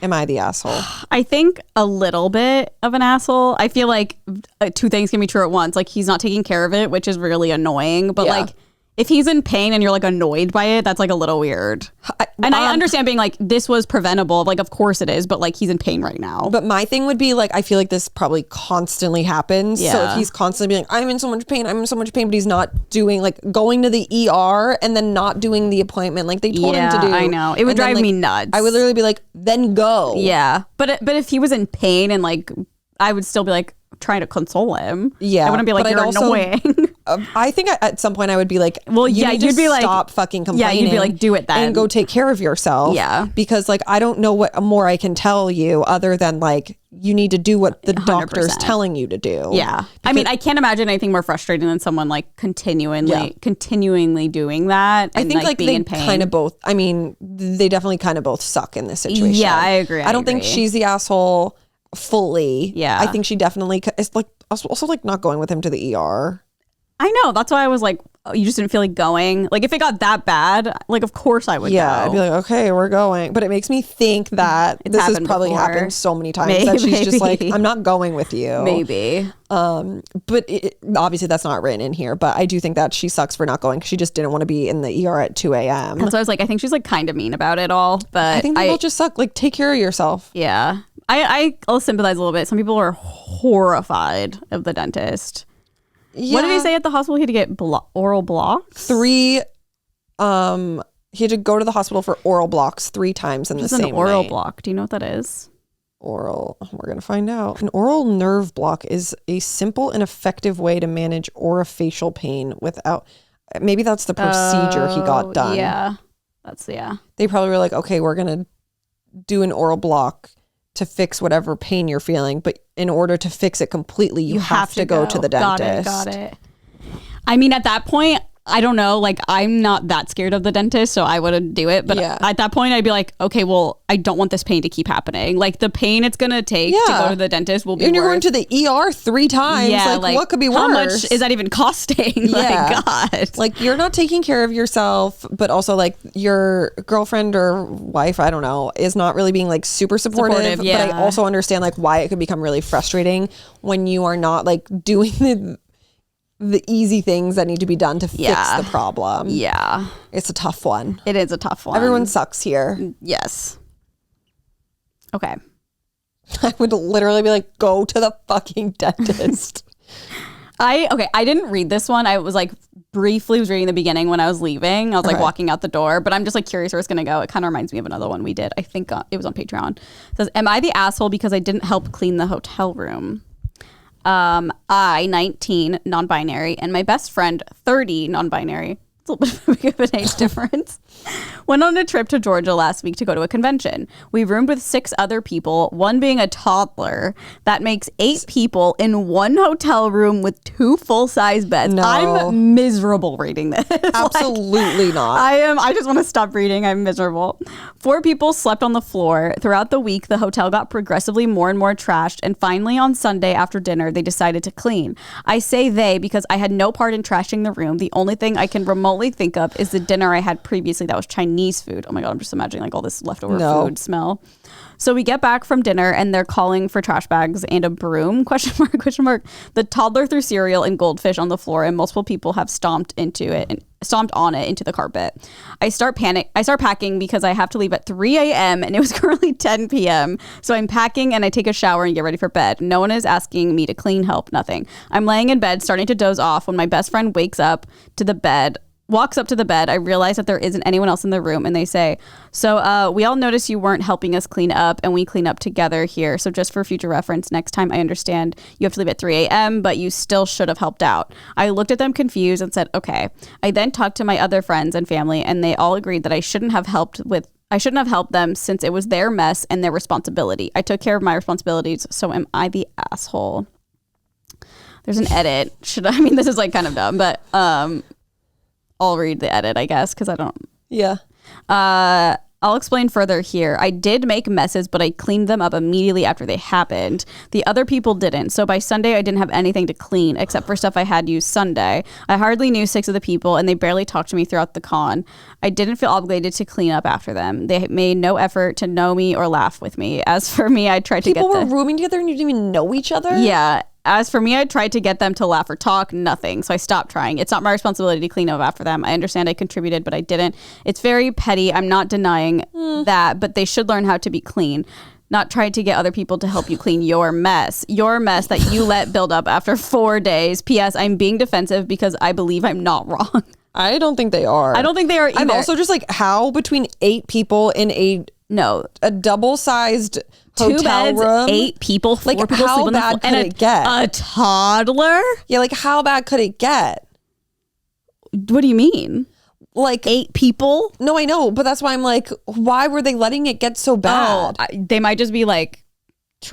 Am I the asshole? I think a little bit of an asshole. I feel like 2 things can be true at once. Like he's not taking care of it, which is really annoying. But like if he's in pain and you're like annoyed by it, that's like a little weird. I understand being like, this was preventable. Like, of course it is, but like he's in pain right now. But my thing would be like, I feel like this probably constantly happens. Yeah. So if he's constantly being like, I'm in so much pain, but he's not doing like going to the ER and then not doing the appointment like they told him to do. I know. It would drive me nuts. I would literally be like, then go. Yeah. But if he was in pain and like, I would still be like, trying to console him. Yeah. I wouldn't be like, you're annoying. I think at some point I would be like, well, yeah, you'd be like, stop fucking complaining. Yeah, you'd be like, do it then. And go take care of yourself. Yeah. Because like, I don't know what more I can tell you other than like, you need to do what the 100%. Doctor's telling you to do. Yeah. Because, I mean, I can't imagine anything more frustrating than someone like continually doing that. And, I think like being they in pain. kind of both, I mean, they definitely kind of both suck in this situation. Yeah, I agree. I don't think she's the asshole fully. Yeah. I think she definitely is like, also like not going with him to the ER. I know. That's why I was like, you just didn't feel like going. Like if it got that bad, like of course I would go. I'd be like, okay, we're going. But it makes me think that this has probably happened so many times that she's just like, I'm not going with you. Maybe. But obviously that's not written in here. But I do think that she sucks for not going because she just didn't want to be in the ER at 2 a.m. So I was like, I think she's like kind of mean about it all. But I think they both just suck. Like take care of yourself. Yeah. I'll sympathize a little bit. Some people are horrified of the dentist. What did he say at the hospital? He had to get oral blocks? 3, he had to go to the hospital for oral blocks 3 times in the same night. An oral block. Do you know what that is? We're going to find out. An oral nerve block is a simple and effective way to manage orofacial pain without, maybe that's the procedure he got done. Yeah. They probably were like, okay, we're going to do an oral block to fix whatever pain you're feeling. But in order to fix it completely, you have to go to the dentist. Got it. I mean, at that point, I don't know. Like, I'm not that scared of the dentist, so I wouldn't do it. But at that point, I'd be like, okay, well, I don't want this pain to keep happening. Like, the pain it's going to take to go to the dentist will be And you're going to the ER 3 times. Yeah, like what could be worse? How much is that even costing? Yeah. Like, God. Like, you're not taking care of yourself, but also, like, your girlfriend or wife, I don't know, is not really being, like, super supportive. But I also understand, like, why it could become really frustrating when you are not, like, doing the easy things that need to be done to fix the problem. Yeah. It's a tough one. It is a tough one. Everyone sucks here. Yes. Okay. I would literally be like, go to the fucking dentist. I didn't read this one. I was like briefly was reading the beginning when I was leaving. I was like walking out the door, but I'm just like curious where it's going to go. It kind of reminds me of another one we did. I think it was on Patreon. It says, am I the asshole because I didn't help clean the hotel room? I, 19, non-binary, and my best friend, 30, non-binary. It's a little bit of an age difference. Went on a trip to Georgia last week to go to a convention. We roomed with 6 other people, one being a toddler. That makes 8 people in one hotel room with 2 full-size beds. No. I'm miserable reading this. Absolutely not. I just want to stop reading. I'm miserable. 4 people slept on the floor. Throughout the week, the hotel got progressively more and more trashed, and finally on Sunday after dinner, they decided to clean. I say they because I had no part in trashing the room. The only thing I can remotely think of is the dinner I had previously that was Chinese food. Oh my God, I'm just imagining like all this leftover food smell. So we get back from dinner and they're calling for trash bags and a broom, question mark. The toddler threw cereal and goldfish on the floor and multiple people have stomped on it into the carpet. I start packing because I have to leave at 3 a.m. and it was currently 10 p.m. So I'm packing and I take a shower and get ready for bed. No one is asking me to clean help, nothing. I'm laying in bed starting to doze off when my best friend walks up to the bed. I realize that there isn't anyone else in the room and they say, so we all noticed you weren't helping us clean up and we clean up together here. So just for future reference, next time I understand you have to leave at 3 a.m., but you still should have helped out. I looked at them confused and said, okay. I then talked to my other friends and family and they all agreed that I shouldn't have helped them since it was their mess and their responsibility. I took care of my responsibilities. So am I the asshole? There's an edit. This is like kind of dumb, but I'll read the edit, I guess, because I don't. Yeah. I'll explain further here. I did make messes, but I cleaned them up immediately after they happened. The other people didn't. So by Sunday, I didn't have anything to clean except for stuff I had used Sunday. I hardly knew 6 of the people, and they barely talked to me throughout the con. I didn't feel obligated to clean up after them. They made no effort to know me or laugh with me. As for me, I tried to get people were rooming together and you didn't even know each other? Yeah. As for me, I tried to get them to laugh or talk, nothing. So I stopped trying. It's not my responsibility to clean up after them. I understand I contributed, but I didn't. It's very petty. I'm not denying that, but they should learn how to be clean. Not try to get other people to help you clean your mess. Your mess that you let build up after 4 days. P.S. I'm being defensive because I believe I'm not wrong. I don't think they are. I don't think they are either. I'm also just like, how between 8 people in a double-sized hotel 2 beds, room, 8 people, 4 like people how sleep on the bad floor, could and it get? A toddler? Yeah, like how bad could it get? What do you mean? Like 8 people? No, I know, but that's why I'm like, why were they letting it get so bad? They might just be like,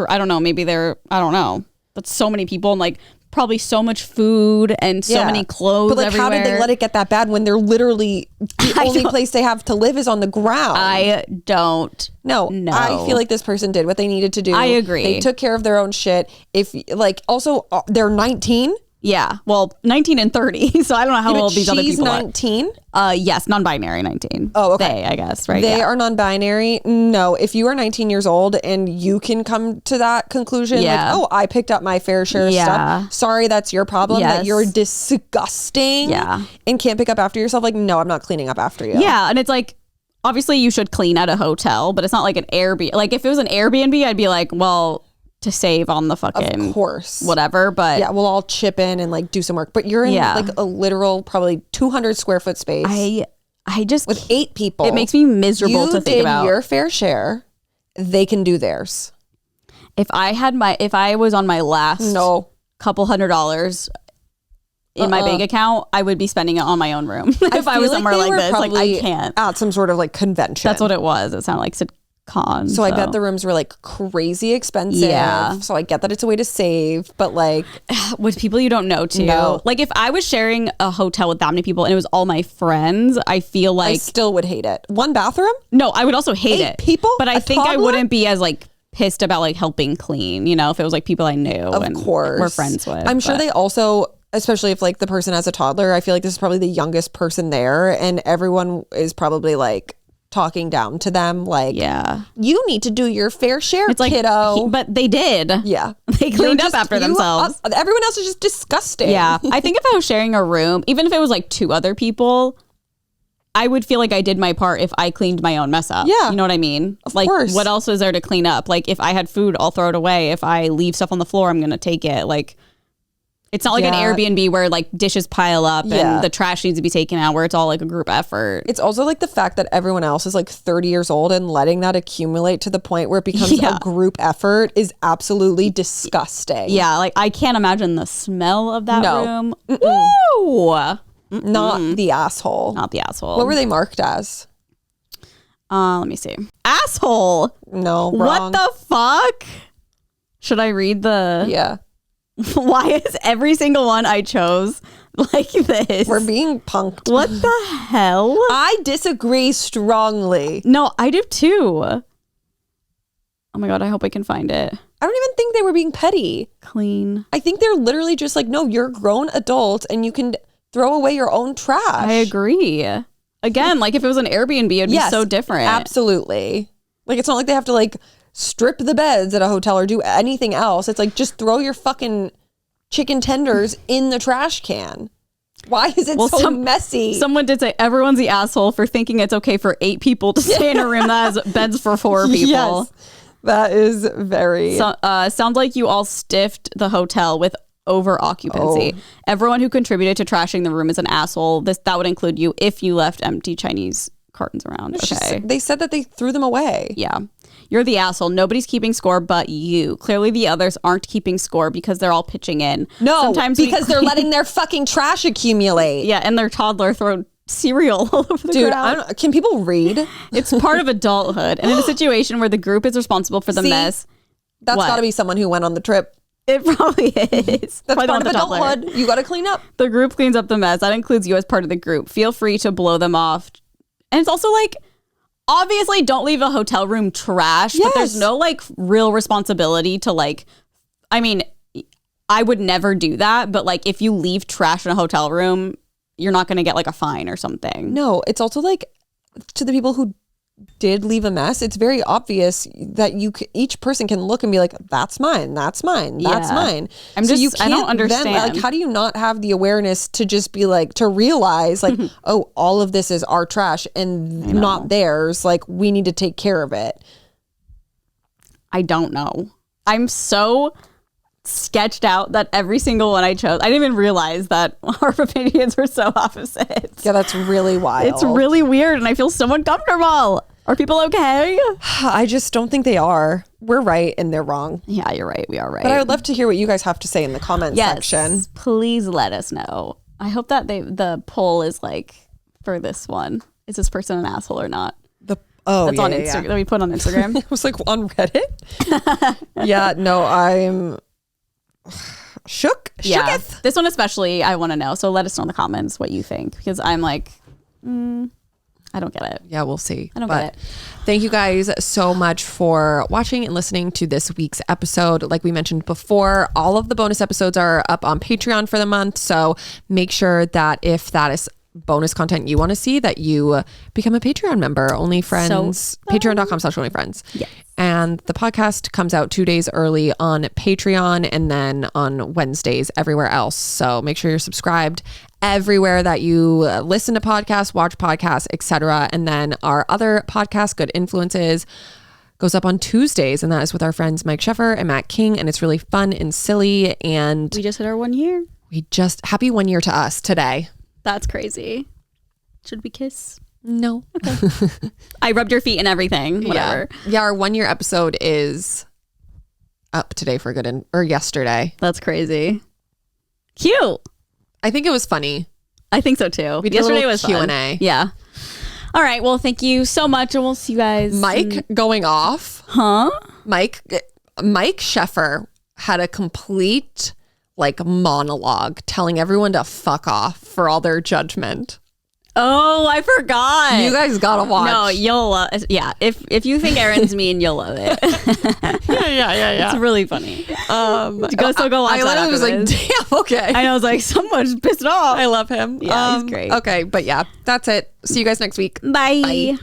I don't know, maybe I don't know. That's so many people and like probably so much food and so many clothes. But like, everywhere. how did they let it get that bad when they're literally the only place they have to live is on the ground? I don't know. I feel like this person did what they needed to do. I agree. They took care of their own shit. If like, also they're 19. Yeah, well, 19 and 30. So I don't know how old these other people are. She's 19? Yes, non-binary 19. Oh, okay. They, I guess, right? They are non-binary. No, if you are 19 years old and you can come to that conclusion, like, oh, I picked up my fair share of stuff. Sorry, that's your problem. That you're disgusting and can't pick up after yourself. Like, no, I'm not cleaning up after you. Yeah, and it's like, obviously you should clean at a hotel, but it's not like an Airbnb. Like if it was an Airbnb, I'd be like, well, to save on the fucking Of course. whatever, but Yeah, we'll all chip in and like do some work. But you're in Yeah. like a literal probably 200 square foot space I just with 8 people. it makes me miserable you to think did about. your fair share. They can do theirs. If I was on my last No. couple $100 in my bank account, I would be spending it on my own room. If I was feel somewhere they like were this, like I probably can't. At some sort of like convention. That's what it was. It sounded like con. So I bet the rooms were like crazy expensive. Yeah. So I get that it's a way to save, but like with people you don't know too. No. Like if I was sharing a hotel with that many people and it was all my friends, I feel I like still would hate it. One bathroom? no, I would also hate 8 it. people? But I A think I toddler? wouldn't be as like pissed about like helping clean, you know, if it was like people I knew Of and course. were friends with. I'm sure but- they also, especially if like the person has a toddler, I feel like this is probably the youngest person there and everyone is probably like talking down to them like, yeah. you need to do your fair share, It's like kiddo. but they did. Yeah. They cleaned up after themselves. Everyone else is just disgusting. Yeah. I think if I was sharing a room, even if it was like 2 other people, I would feel like I did my part if I cleaned my own mess up. Yeah. You know what I mean? Of like, course. what else is there to clean up? Like, if I had food, I'll throw it away. If I leave stuff on the floor, I'm going to take it. Like, it's not like an Yeah. Airbnb where like dishes pile up Yeah. and the trash needs to be taken out, where it's all like a group effort. It's also like the fact that everyone else is like 30 years old and letting that accumulate to the point where it becomes Yeah. a group effort is absolutely disgusting. Yeah. Like, I can't imagine the smell of that No. room. Woo! Not the asshole. Not the asshole. What were they marked as? Let me see. Asshole. No, What wrong. the fuck? Should I read the... Yeah. Why is every single one I chose like this? We're being punked. What the hell? I disagree strongly. No, I do too. Oh my God, I hope I can find it. I don't even think they were being petty. Clean. I think they're literally just like, no, you're a grown adult and you can throw away your own trash. I agree. Again, like if it was an Airbnb, it'd be Yes, so different. Absolutely. Like, it's not like they have to like strip the beds at a hotel or do anything else. It's like, just throw your fucking chicken tenders in the trash can. Why is it so messy? Someone did say everyone's the asshole for thinking it's okay for 8 people to stay in a room that has beds for 4 people. Yes, that is very... So, sounds like you all stiffed the hotel with over occupancy. Everyone who contributed to trashing the room is an asshole. That would include you if you left empty Chinese cartons around. Okay. They said that they threw them away. Yeah. You're the asshole. Nobody's keeping score but you. Clearly the others aren't keeping score because they're all pitching in. No, Sometimes we because they're clean- letting their fucking trash accumulate. Yeah, and their toddler throw cereal all over the Dude, ground. can people read? It's part of adulthood. And in a situation where the group is responsible for the See? mess, That's What? got to be someone who went on the trip. it probably is. That's Probably part not of the toddler. adulthood. You got to clean up. The group cleans up the mess. That includes you as part of the group. Feel free to blow them off. And it's also like, obviously don't leave a hotel room trash, but there's Yes. no like real responsibility to like, I mean, I would never do that, but like if you leave trash in a hotel room, you're not going to get like a fine or something. No, it's also like, to the people who did leave a mess, it's very obvious that each person can look and be like, that's mine, that's mine, that's Yeah. mine. I don't then, understand. like, how do you not have the awareness to just be like, to realize like, oh, all of this is our trash and not theirs. Like, we need to take care of it. I don't know. I'm so sketched out that every single one I chose, I didn't even realize that our opinions were so opposite. Yeah, that's really wild. It's really weird and I feel so uncomfortable. Are people okay? I just don't think they are. We're right and they're wrong. Yeah, you're right. We are right. But I would love to hear what you guys have to say in the comment section. Please let us know. I hope that the poll is like for this one. Is this person an asshole or not? That's on Instagram. That we put on Instagram. I was like, on Reddit? Yeah, no, I'm Yeah. shooketh. This one especially, I want to know. So let us know in the comments what you think because I'm like, I don't get it. Yeah, we'll see. I don't But get it. thank you guys so much for watching and listening to this week's episode. Like we mentioned before, all of the bonus episodes are up on Patreon for the month. So make sure that if that is bonus content you want to see, that you become a Patreon member. Only Friends, patreon.com/onlyfriends. Yes. And the podcast comes out 2 days early on Patreon and then on Wednesdays everywhere else. So make sure you're subscribed everywhere that you listen to podcasts, watch podcasts, etc. And then our other podcast, Good Influences, goes up on Tuesdays, and that is with our friends Mike Sheffer and Matt King, and it's really fun and silly. And We just hit our 1 year. happy 1 year to us today. That's crazy. Should we kiss? No. I rubbed your feet and everything. Whatever. Yeah, our 1 year episode is up today for good, or yesterday. That's crazy. Cute. I think it was funny. I think so too. We did a Yesterday little was fun. Q&A. Yeah. All right. Well, thank you so much, and we'll see you guys. Mike going off. Huh? Mike Sheffer had a complete like monologue telling everyone to fuck off for all their judgment. Oh, I forgot. You guys gotta watch. No, you'll yeah. If you think Erin's mean, you'll love it. yeah. It's really funny. Go watch that I literally was like, after damn, okay. I was like, someone's pissed off. I love him. Yeah, he's great. Okay, but yeah, that's it. See you guys next week. Bye. Bye.